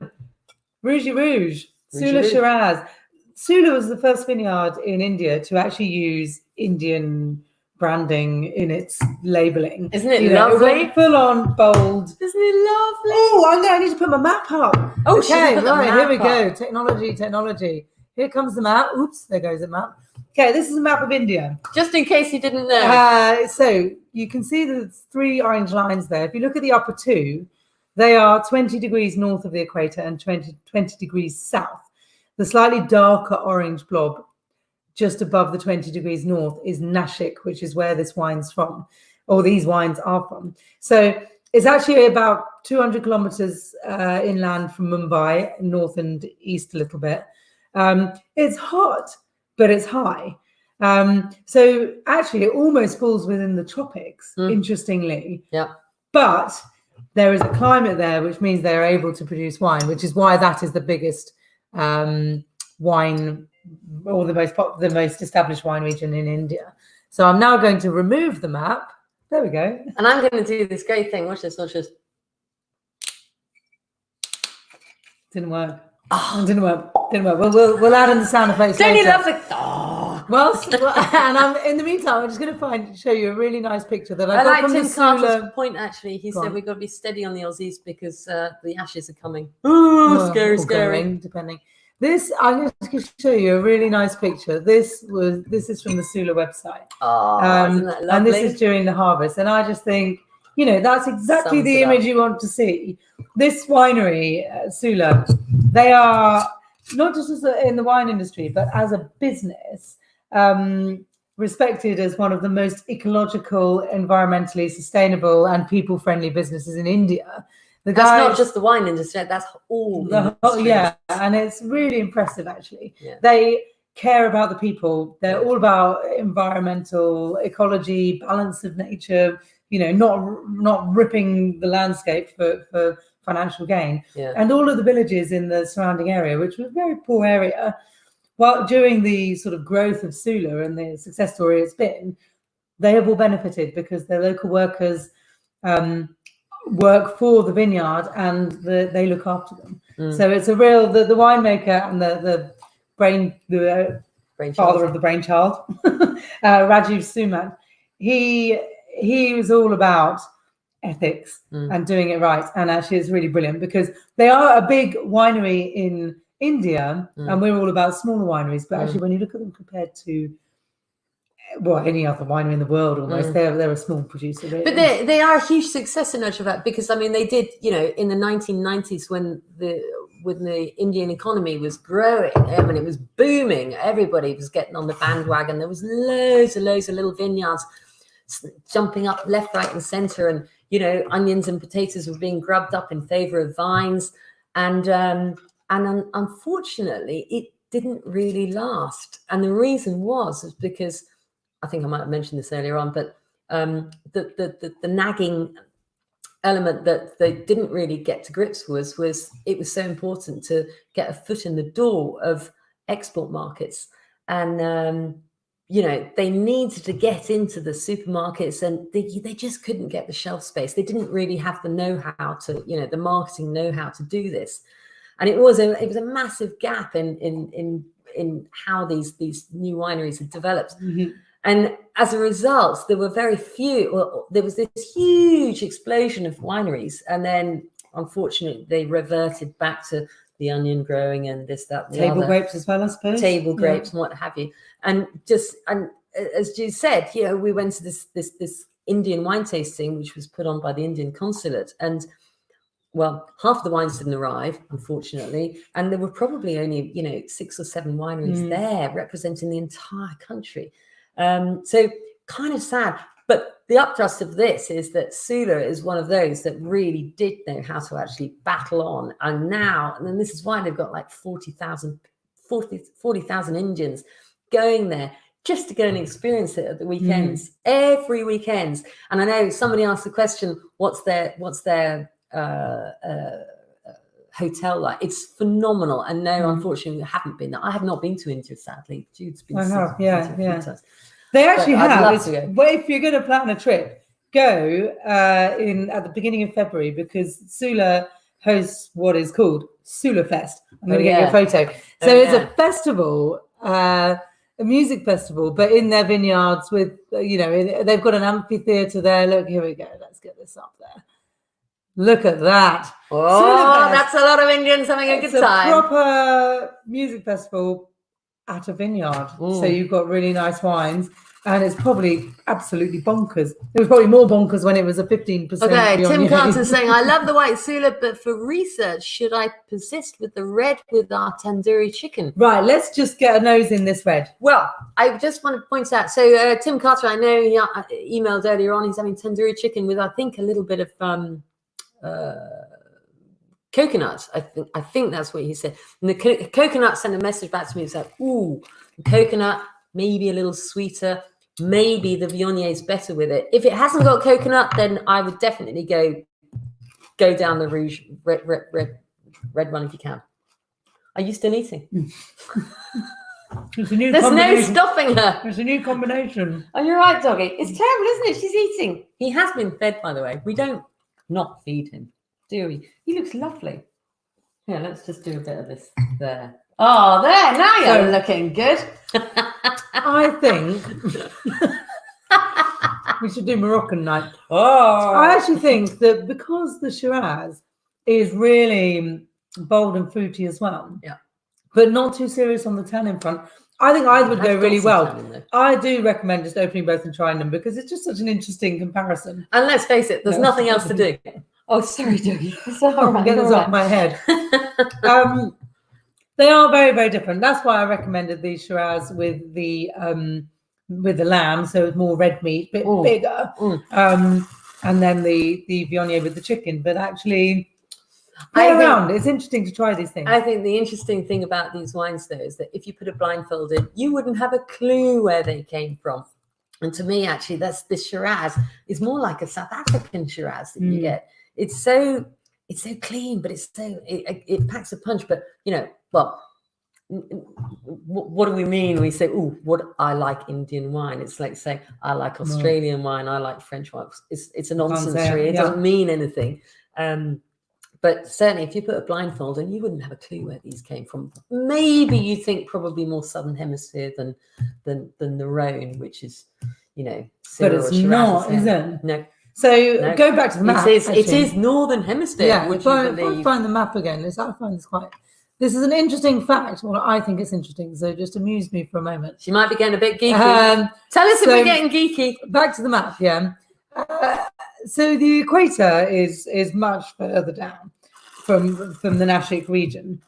Speaker 1: Rouge, Sula Shiraz. Sula was the first vineyard in India to actually use Indian branding in its labeling.
Speaker 2: Isn't it lovely?
Speaker 1: Full on bold.
Speaker 2: Isn't it lovely?
Speaker 1: Oh, I need to put my map up.
Speaker 2: Oh,
Speaker 1: okay, right, here we go. Technology. Here comes the map. Oops, there goes the map. Okay, this is a map of India.
Speaker 2: Just in case you didn't know.
Speaker 1: So you can see the 3 orange lines there. If you look at the upper 2, they are 20 degrees north of the equator and 20 degrees south. The slightly darker orange blob just above the 20 degrees north is Nashik, which is where this wine's from, or these wines are from. So it's actually about 200 kilometers inland from Mumbai, north and east a little bit. It's hot, but it's high. So actually it almost falls within the tropics, interestingly.
Speaker 2: Yeah.
Speaker 1: But there is a climate there, which means they're able to produce wine, which is why that is the biggest wine, or the most established wine region in India. So I'm now going to remove the map. There we go.
Speaker 2: And I'm going to do this great thing. Watch this.
Speaker 1: Didn't work. Didn't work. We'll add in the sound effects.
Speaker 2: Don't you love the?
Speaker 1: Well, and in the meantime, I'm just going to show you a really nice picture that I got from
Speaker 2: Tim
Speaker 1: the Sula.
Speaker 2: Carter's point. Actually, he said we've got to be steady on the Aussies because the ashes are coming. Oh, scary.
Speaker 1: Depending. This, I'm going to show you a really nice picture. This is from the Sula website.
Speaker 2: Isn't that lovely?
Speaker 1: And this is during the harvest. And I just think, that's exactly the image you want to see. This winery, Sula, they are not just in the wine industry, but as a business, respected as one of the most ecological, environmentally sustainable and people-friendly businesses in India.
Speaker 2: That's not just the wine industry, that's all the industry.
Speaker 1: Yeah, and it's really impressive, actually. Yeah. They care about the people. They're all about environmental ecology, balance of nature, not ripping the landscape for financial gain.
Speaker 2: Yeah.
Speaker 1: And all of the villages in the surrounding area, which was a very poor area, while during the sort of growth of Sula and the success story it's been, they have all benefited because their local workers work for the vineyard and they look after them. So it's a real the winemaker and the father of the brainchild, Rajiv Suman. He was all about ethics and doing it right. And actually, it's really brilliant because they are a big winery in India, and we're all about smaller wineries. But actually, when you look at them compared to any other winery in the world, almost they're a small producer. Really.
Speaker 2: But they are a huge success in actual fact, because I mean they did, in the 1990s when the Indian economy was growing, I mean it was booming. Everybody was getting on the bandwagon. There was loads of little vineyards jumping up left, right, and centre, and onions and potatoes were being grubbed up in favour of vines, and unfortunately it didn't really last. And the reason was because I think I might have mentioned this earlier on, but the nagging element that they didn't really get to grips was it was so important to get a foot in the door of export markets, and they needed to get into the supermarkets, and they just couldn't get the shelf space. They didn't really have the know-how to, the marketing know-how to do this, and it was a massive gap in how these new wineries had developed. And as a result, there were very few. Well, there was this huge explosion of wineries, and then unfortunately, they reverted back to the onion growing and this, that, and the
Speaker 1: table
Speaker 2: other.
Speaker 1: grapes as well, I suppose.
Speaker 2: Table grapes and what have you. And as Jude said, we went to this Indian wine tasting, which was put on by the Indian consulate, and well, half the wines didn't arrive, unfortunately, and there were probably only 6 or 7 wineries there representing the entire country. So kind of sad, but the upthrust of this is that Sula is one of those that really did know how to actually battle on, and then this is why they've got like 40,000 Indians going there just to go and experience it at the weekends, every weekend. And I know somebody asked the question, what's their hotel like? It's phenomenal. And no, unfortunately, I haven't been there. I have not been to India, sadly. Jude's been.
Speaker 1: I have,
Speaker 2: yeah.
Speaker 1: They actually have.
Speaker 2: But
Speaker 1: if you're going to plan a trip, go at the beginning of February, because Sula hosts what is called Sula Fest. I'm going to get you a photo. So it's a festival, a music festival, but in their vineyards with, they've got an amphitheatre there. Look, here we go. Let's get this up there. Look at that.
Speaker 2: Oh, that's a lot of Indians having a good time.
Speaker 1: It's a proper music festival at a vineyard. So you've got really nice wines, and it's probably absolutely bonkers. It was probably more bonkers when it was a 15%.
Speaker 2: Okay, Tim Carter's saying, I love the white Sula, but for research, should I persist with the red with our tandoori chicken?
Speaker 1: Right, let's just get a nose in this red.
Speaker 2: Well, I just want to point out, so Tim Carter, I know he emailed earlier on, he's having tandoori chicken with, I think, a little bit of coconut. I think that's what he said. And the coconut sent a message back to me and said, ooh, coconut, maybe a little sweeter, maybe the Viognier is better with it. If it hasn't got coconut, then I would definitely go down the rouge red one if you can. Are you still eating?
Speaker 1: There's no
Speaker 2: stopping her.
Speaker 1: There's a new combination.
Speaker 2: Oh, you're right, doggy. It's terrible, isn't it? She's eating. He has been fed, by the way. We don't not feed him, do we? He looks lovely. Here, let's just do a bit of this there. Oh, there. Now you're looking good.
Speaker 1: I think we should do Moroccan night.
Speaker 2: Oh,
Speaker 1: I actually think that because the Shiraz is really bold and fruity as well, but not too serious on the tannin front, I think either would go really well. I do recommend just opening both and trying them, because it's just such an interesting comparison.
Speaker 2: And let's face it, there's nothing else to do. Oh, sorry, Dougie. It's all right.
Speaker 1: Get this off my head. They are very, very different. That's why I recommended the Shiraz with the lamb, so it's more red meat, bit bigger, and then the Viognier with the chicken. But actually, it's interesting to try these things.
Speaker 2: I think the interesting thing about these wines, though, is that if you put a blindfold in, you wouldn't have a clue where they came from. And to me, actually, this Shiraz is more like a South African Shiraz that you get. It's so clean, but it packs a punch. But what do we mean? We say, "Oh, what I like Indian wine." It's like saying, "I like Australian wine. I like French wine." It's a nonsense. It doesn't mean anything. But certainly, if you put a blindfold on, you wouldn't have a clue where these came from. Maybe you think probably more Southern Hemisphere than the Rhone, which is,
Speaker 1: but it's not, is it?
Speaker 2: No.
Speaker 1: So go back to the map.
Speaker 2: It is Northern Hemisphere.
Speaker 1: Yeah,
Speaker 2: would
Speaker 1: if I
Speaker 2: you believe?
Speaker 1: find the map again, I find this quite. This is an interesting fact. Well, I think it's interesting. So just amuse me for a moment.
Speaker 2: She might be getting a bit geeky. Tell us if we're getting geeky.
Speaker 1: Back to the map, yeah. So the equator is much further down from the Nashik region.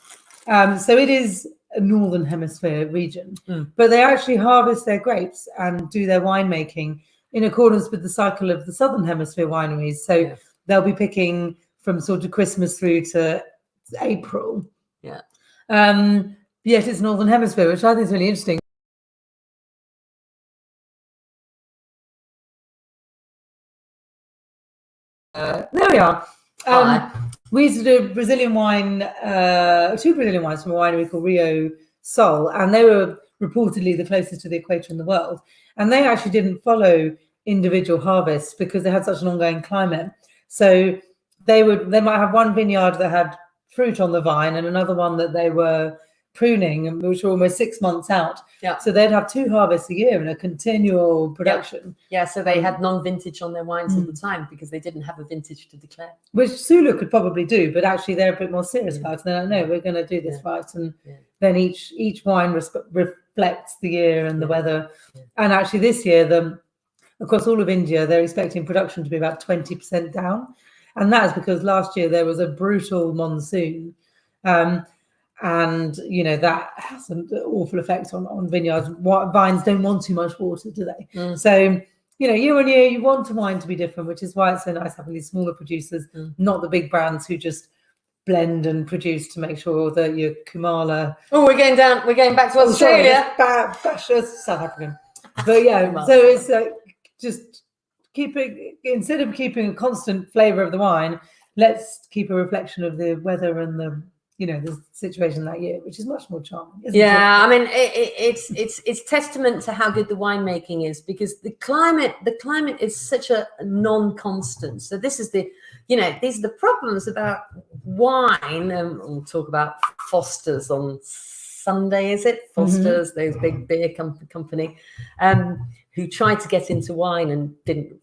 Speaker 1: So it is a northern hemisphere region, but they actually harvest their grapes and do their winemaking in accordance with the cycle of the southern hemisphere wineries. So they'll be picking from sort of Christmas through to April.
Speaker 2: Yeah.
Speaker 1: Yet it's northern hemisphere, which I think is really interesting. There we are. We used to do Brazilian wine, 2 Brazilian wines from a winery called Rio Sol, and they were reportedly the closest to the equator in the world. And they actually didn't follow individual harvests because they had such an ongoing climate. So they might have one vineyard that had fruit on the vine and another one that they were pruning, which were almost 6 months out.
Speaker 2: Yeah.
Speaker 1: So they'd have 2 harvests a year in a continual production.
Speaker 2: Yeah, so they had non-vintage on their wines all the time because they didn't have a vintage to declare.
Speaker 1: Which Sula could probably do, but actually they're a bit more serious about it. They're like, no, we're going to do this right. And then each wine reflects the year and the weather. Yeah. And actually this year, across all of India, they're expecting production to be about 20% down. And that is because last year there was a brutal monsoon. And, that has an awful effect on vineyards. Vines don't want too much water, do they? So, year on year, you want a wine to be different, which is why it's so nice having these smaller producers, not the big brands who just blend and produce to make sure that your Kumala...
Speaker 2: Oh, we're going back to Australia.
Speaker 1: South African. But yeah, so it's just instead of keeping a constant flavour of the wine, let's keep a reflection of the weather and the situation that year, which is much more charming. Isn't it?
Speaker 2: I mean, it's testament to how good the winemaking is because the climate is such a non-constant. So this is these are the problems about wine. We'll talk about Foster's on Sunday, is it? Foster's, those big beer company, who tried to get into wine and didn't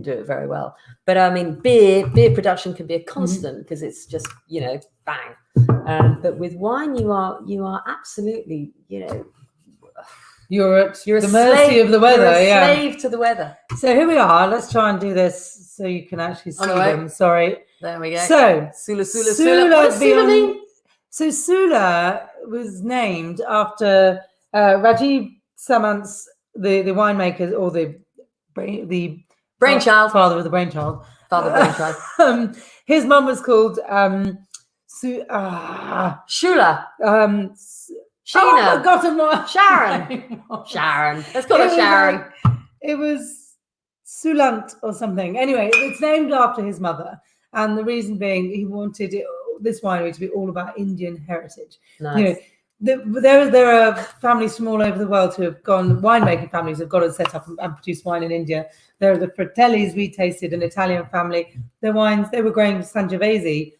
Speaker 2: do it very well. But I mean, beer production can be a constant because it's just bang. But with wine, you are absolutely
Speaker 1: you're at the mercy of the weather.
Speaker 2: You're a slave to the weather.
Speaker 1: So here we are. Let's try and do this so you can actually see them. Sorry.
Speaker 2: There we go.
Speaker 1: So
Speaker 2: Sula.
Speaker 1: What does Sula mean? So Sula was named after Rajiv Samant's the winemaker or the
Speaker 2: brainchild,
Speaker 1: father of the brainchild. His mum was called
Speaker 2: Shula.
Speaker 1: Sheena. Oh, got him.
Speaker 2: Sharon. Sharon. Let's call her Sharon.
Speaker 1: It was Sulant or something. Anyway, it's named after his mother. And the reason being he wanted this winery to be all about Indian heritage.
Speaker 2: Nice.
Speaker 1: There are families from all over the world who have gone, winemaking families have gone and set up and produced wine in India. There are the Fratellis. We tasted an Italian family. Their wines, they were growing Sangiovese,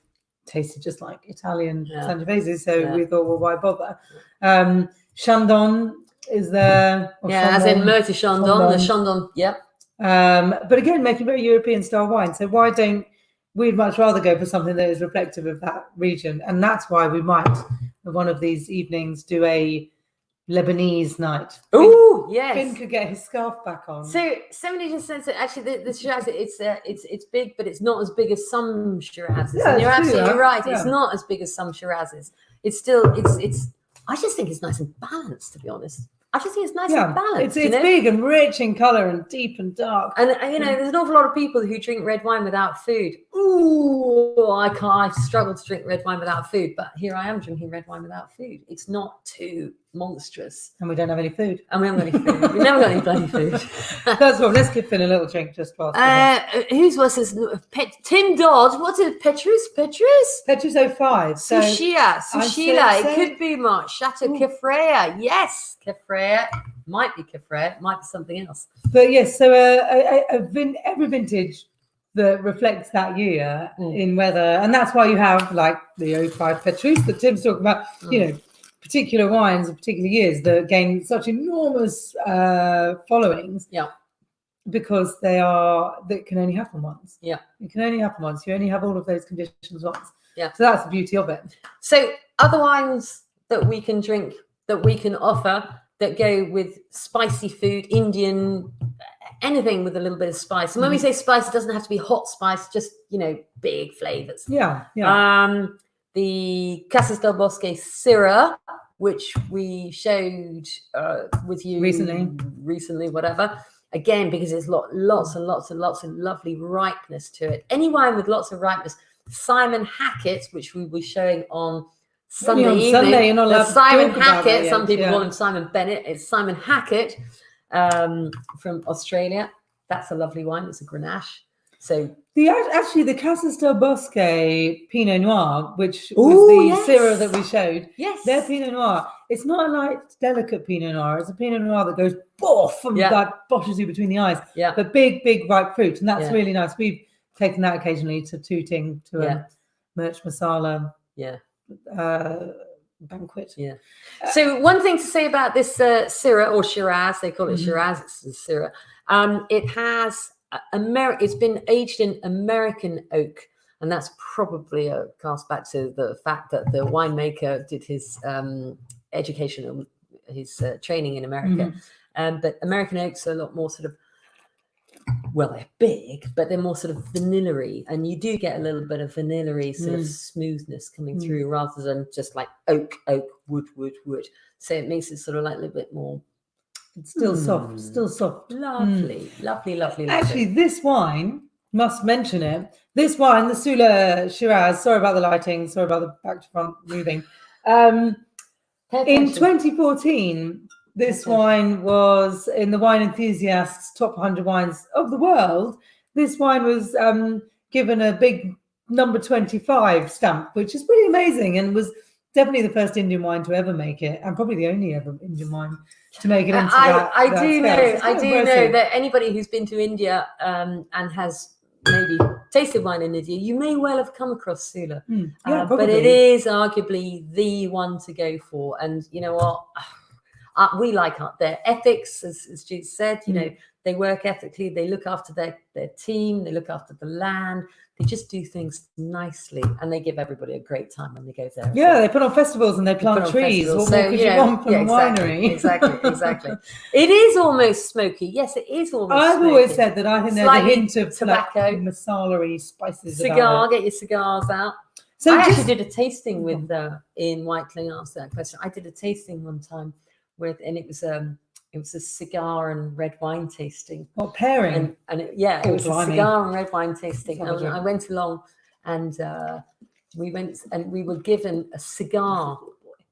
Speaker 1: tasted just like Italian Sangiovese. So we thought, well, why bother? Chandon is there.
Speaker 2: As in Murti Chandon, the Chandon, yep.
Speaker 1: But again, making very European style wine. So why don't we'd much rather go for something that is reflective of that region? And that's why we might, one of these evenings, do a Lebanese night.
Speaker 2: Oh, yes.
Speaker 1: Finn could get his scarf back on.
Speaker 2: So somebody just said that actually the Shiraz, it's big, but it's not as big as some Shirazes.
Speaker 1: Yeah,
Speaker 2: and you're absolutely right.
Speaker 1: Yeah.
Speaker 2: It's not as big as some Shirazes. It's still I just think it's nice and balanced, to be honest. I just think it's nice and balanced.
Speaker 1: It's big and rich in colour and deep and dark.
Speaker 2: And there's an awful lot of people who drink red wine without food. Ooh, I struggle to drink red wine without food, but here I am drinking red wine without food. It's not too monstrous.
Speaker 1: And we don't have any food.
Speaker 2: And we haven't got any food. We've never got any bloody food.
Speaker 1: That's what. Let's give Finn a little drink just whilst.
Speaker 2: Whose was this? Tim Dodd. What's it? Petrus
Speaker 1: 05.
Speaker 2: Sushila. It could be much. Chateau Kefraya. Yes, Kefraya. Might be Kefraya. Might be something else.
Speaker 1: But yes, so every vintage that reflects that year in weather, and that's why you have like the 05 Petrus that Tim's talking about. Particular wines of particular years that gain such enormous followings.
Speaker 2: Yeah.
Speaker 1: because they can only happen once.
Speaker 2: Yeah.
Speaker 1: It can only happen once. You only have all of those conditions once.
Speaker 2: Yeah.
Speaker 1: So that's the beauty of it.
Speaker 2: So other wines that we can drink, that we can offer, that go with spicy food, Indian, anything with a little bit of spice. And when we say spice, it doesn't have to be hot spice, just, big flavors.
Speaker 1: Yeah. Yeah.
Speaker 2: The Casas del Bosque Syrah, which we showed with you recently, whatever. Again, because there's lots and lots and lots of lovely ripeness to it. Any wine with lots of ripeness. Simon Hackett, which we were showing on Sunday evening.
Speaker 1: Sunday, you're not allowed to
Speaker 2: Simon
Speaker 1: talk about
Speaker 2: Hackett.
Speaker 1: that
Speaker 2: Some
Speaker 1: yet.
Speaker 2: people call him Simon Bennett. It's Simon Hackett from Australia. That's a lovely wine. It's a Grenache. So
Speaker 1: the Casas del Bosque Pinot Noir, which was the Syrah that we showed.
Speaker 2: Yes,
Speaker 1: their Pinot Noir. It's not a light, delicate Pinot Noir. It's a Pinot Noir that goes boff and like boshes you between the eyes.
Speaker 2: Yeah,
Speaker 1: but big ripe fruit, and that's really nice. We've taken that occasionally to Tooting to a Merch Masala banquet. Yeah.
Speaker 2: So one thing to say about this Syrah or Shiraz, they call it Shiraz. It's Syrah. It has it's been aged in American oak, and that's probably a cast back to the fact that the winemaker did his education, his training in America. But American oaks are a lot more sort of, well, they're big, but they're more sort of vanilla-y, and you do get a little bit of vanilla-y sort of smoothness coming through, rather than just like oak, wood. So it makes it sort of like a little bit more.
Speaker 1: It's still soft.
Speaker 2: Lovely.
Speaker 1: Actually, this wine, must mention it. This wine, the Sula Shiraz. Sorry about the lighting. Sorry about the back to front moving. In 2014. This wine was in the Wine Enthusiast's top 100 wines of the world. This wine was given a big number 25 stamp, which is pretty amazing, and was definitely the first Indian wine to ever make it, and probably the only ever Indian wine to make it into that.
Speaker 2: I do know that anybody who's been to India and has maybe tasted wine in India, you may well have come across Sula. But it is arguably the one to go for. And you know what? We like their ethics, as Jude said. They work ethically. They look after their team. They look after the land. They just do things nicely, and they give everybody a great time when they go there.
Speaker 1: Yeah, they put on festivals and they plant trees. What more could you want from a winery?
Speaker 2: Exactly. It is almost smoky. Yes, it is almost.
Speaker 1: I've always said that I think there's a hint of
Speaker 2: tobacco,
Speaker 1: like masala-y spices.
Speaker 2: Cigar, get your cigars out. So I actually did a tasting with Ian Whiteling. Asked that question. I did a tasting one time and it was a cigar and red wine tasting.
Speaker 1: What pairing?
Speaker 2: It was a cigar and red wine tasting. And I went along, and we were given a cigar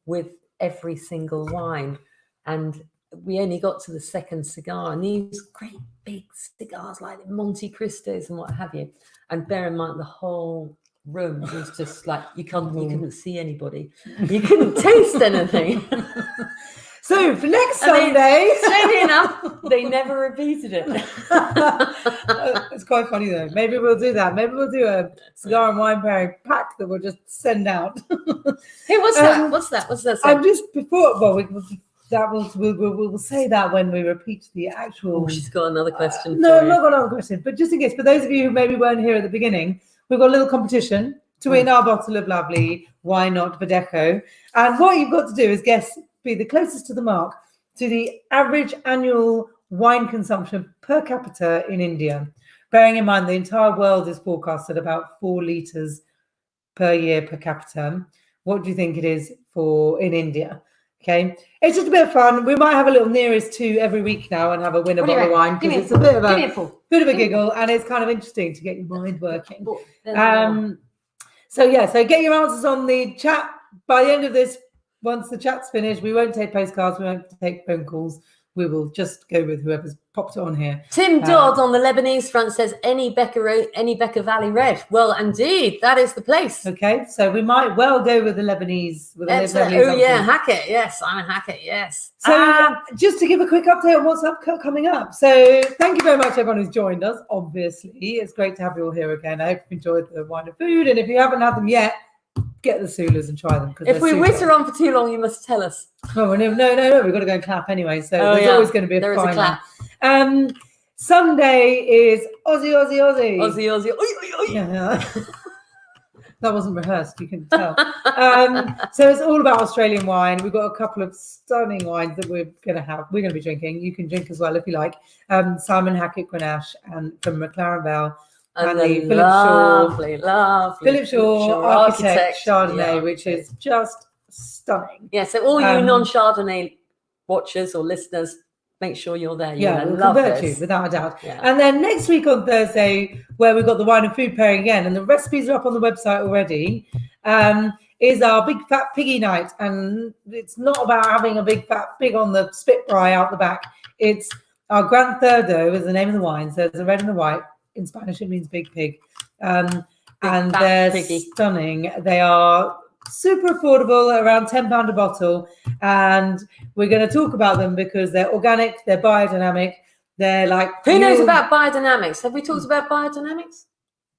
Speaker 2: with every single wine, and we only got to the second cigar, and these great big cigars like Monte Cristos and what have you. And bear in mind, the whole room was just like you couldn't see anybody, you couldn't taste anything.
Speaker 1: So for next Sunday,
Speaker 2: strangely enough, they never repeated it.
Speaker 1: It's quite funny though. Maybe we'll do that. Maybe we'll do a cigar and wine pairing pack that we'll just send out.
Speaker 2: Hey, what's that? What's that?
Speaker 1: I'm just before. Well, we'll say that when we repeat the actual.
Speaker 2: Oh, she's got another question.
Speaker 1: No, I've not got another question. But just in case, for those of you who maybe weren't here at the beginning, we've got a little competition to win our bottle of lovely Why Not Verdeco. And what you've got to do is be the closest to the mark to the average annual wine consumption per capita in India. Bearing in mind the entire world is forecast at about 4 litres per year per capita. What do you think it is in India? Okay, it's just a bit of fun. We might have a little nearest to every week now and have a winner bottle of wine, because it's a bit of a giggle, and it's kind of interesting to get your mind working. So get your answers on the chat by the end of this. Once the chat's finished, we won't take postcards, we won't take phone calls. We will just go with whoever's popped it on here.
Speaker 2: Tim Dodd on the Lebanese front says, any Becker Valley Red. Well, indeed, that is the place.
Speaker 1: Okay, so we might well go with the Lebanese.
Speaker 2: Hackett. Yes, Simon Hackett, yes.
Speaker 1: So just to give a quick update on what's coming up. So thank you very much, everyone who's joined us, obviously. It's great to have you all here again. I hope you enjoyed the wine and food. And if you haven't had them yet, get the Sulas and try them.
Speaker 2: If we whitter on for too long, you must tell us.
Speaker 1: Oh, no, we've got to go and clap anyway. So there's always going to be a clap. Sunday is Aussie, Aussie, Aussie.
Speaker 2: Aussie, Aussie. Oi, oi, oi.
Speaker 1: Yeah. That wasn't rehearsed, you can tell. So it's all about Australian wine. We've got a couple of stunning wines that we're going to be drinking. You can drink as well if you like. Simon Hackett Grenache and from McLaren Vale.
Speaker 2: And
Speaker 1: the
Speaker 2: the lovely
Speaker 1: Philip Shaw Architect Chardonnay, which is just stunning.
Speaker 2: Yeah, so all you non-Chardonnay watchers or listeners, make sure you're there.
Speaker 1: We'll convert you without a doubt.
Speaker 2: Yeah.
Speaker 1: And then next week on Thursday, where we've got the wine and food pairing again, and the recipes are up on the website already, is our Big Fat Piggy night. And it's not about having a big fat pig on the spit fry out the back. It's our Gran Cerdo is the name of the wine. So there's a red and a white. In Spanish, it means big pig. And they're stunning. They are super affordable, around £10 a bottle. And we're going to talk about them because they're organic, they're biodynamic, they're like...
Speaker 2: Who knows about biodynamics? Have we talked about biodynamics?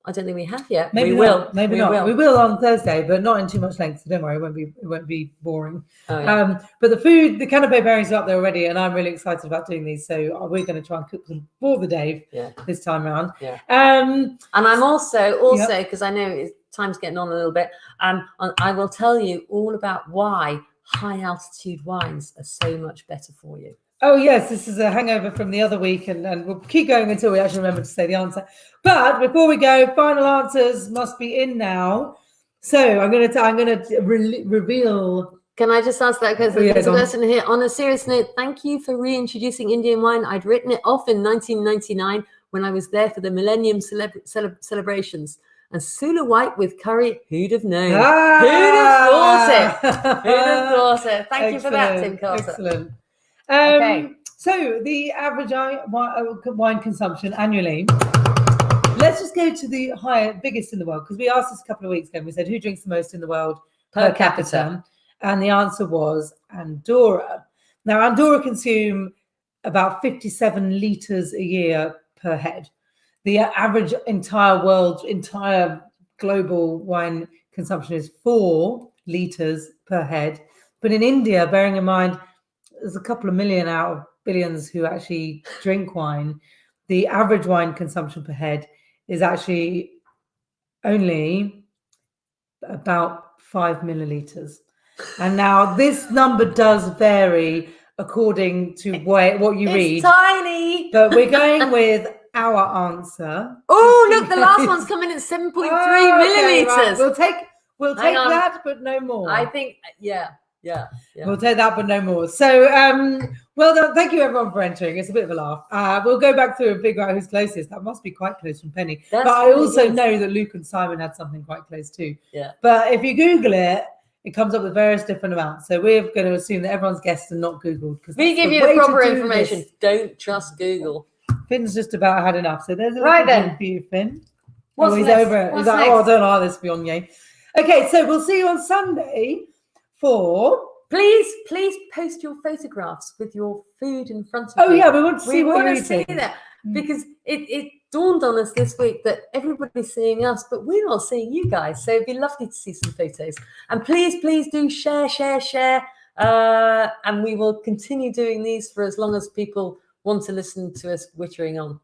Speaker 2: I don't think we have yet.
Speaker 1: Maybe
Speaker 2: we
Speaker 1: not.
Speaker 2: will.
Speaker 1: Maybe
Speaker 2: we
Speaker 1: not.
Speaker 2: Will.
Speaker 1: We will on Thursday, but not in too much length. So don't worry, it won't be boring.
Speaker 2: Oh, yeah.
Speaker 1: But the food, the canapé pairings are up there already, and I'm really excited about doing these. So we're going to try and cook them for the day this time around.
Speaker 2: Yeah.
Speaker 1: And
Speaker 2: I'm also because I know time's getting on a little bit. I will tell you all about why high altitude wines are so much better for you.
Speaker 1: Oh, yes, this is a hangover from the other week, and we'll keep going until we actually remember to say the answer. But before we go, final answers must be in now. So I'm going to reveal.
Speaker 2: Can I just ask that? Because there's a person here. On a serious note, thank you for reintroducing Indian wine. I'd written it off in 1999 when I was there for the Millennium celebrations. And Sula White with curry, who'd have known? Who'd have thought it? Who'd have thought it? Thank you for that, Tim Carter.
Speaker 1: Excellent.
Speaker 2: Okay.
Speaker 1: So the average wine consumption annually. Let's just go to the biggest in the world, because we asked this a couple of weeks ago. We said who drinks the most in the world per capita, and the answer was Andorra. Now Andorra consume about 57 litres a year per head. The average entire global wine consumption is 4 litres per head. But in India, bearing in mind there's a couple of million out of billions who actually drink wine, the average wine consumption per head is actually only about 5 millilitres. And now this number does vary according to what you read.
Speaker 2: It's tiny.
Speaker 1: But we're going with our answer.
Speaker 2: Oh, look, the last one's coming at 7.3 millilitres.
Speaker 1: Right. We'll take that, but no more.
Speaker 2: I think, yeah.
Speaker 1: We'll take that, but no more. So, well done. Thank you, everyone, for entering. It's a bit of a laugh. We'll go back through and figure out who's closest. That must be quite close from Penny. But I also know that Luke and Simon had something quite close too.
Speaker 2: Yeah.
Speaker 1: But if you Google it, it comes up with various different amounts. So we're going to assume that everyone's guessed and not Googled.
Speaker 2: We give you the proper information. Don't trust Google.
Speaker 1: Finn's just about had enough. So there's a
Speaker 2: right then
Speaker 1: for you, Finn.
Speaker 2: What's
Speaker 1: he's
Speaker 2: next?
Speaker 1: over it.
Speaker 2: What's
Speaker 1: He's like,
Speaker 2: next?
Speaker 1: I don't know this beyond you. Okay, so we'll see you on Sunday for.
Speaker 2: Please post your photographs with your food in front of you.
Speaker 1: Oh yeah, we want to see what you're eating.
Speaker 2: See that because it dawned on us this week that everybody's seeing us, but we're not seeing you guys. So it'd be lovely to see some photos. And please do share. And we will continue doing these for as long as people want to listen to us wittering on.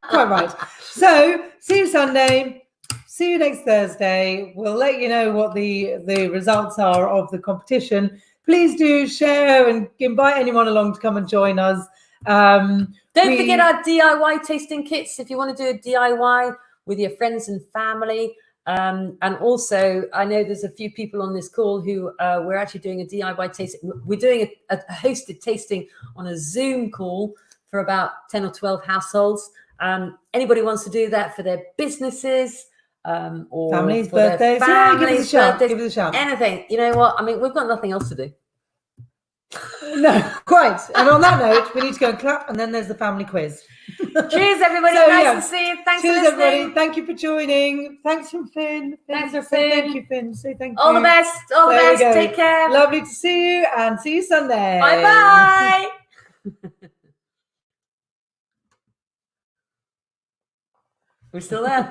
Speaker 1: Quite right. So see you Sunday. See you next Thursday. We'll let you know what the results are of the competition. Please do share and invite anyone along to come and join us. Don't
Speaker 2: forget our DIY tasting kits if you want to do a DIY with your friends and family. And also, I know there's a few people on this call who we're actually doing a DIY tasting. We're doing a hosted tasting on a Zoom call for about 10 or 12 households. Anybody wants to do that for their businesses, or
Speaker 1: families,
Speaker 2: for their
Speaker 1: birthdays,
Speaker 2: families,
Speaker 1: give us
Speaker 2: birthdays,
Speaker 1: a shout.
Speaker 2: Anything. You know what? I mean, we've got nothing else to do.
Speaker 1: No, quite. And on that note, we need to go and clap, and then there's the family quiz.
Speaker 2: Cheers, everybody. Nice to see you. Thanks
Speaker 1: Cheers,
Speaker 2: for listening.
Speaker 1: Everybody. Thank you for joining. Thanks from Finn.
Speaker 2: Thanks for Finn.
Speaker 1: Thank you, Finn. Say thank you.
Speaker 2: All the best. All the best. Take care.
Speaker 1: Lovely to see you, and see you Sunday.
Speaker 2: Bye-bye. We're still there.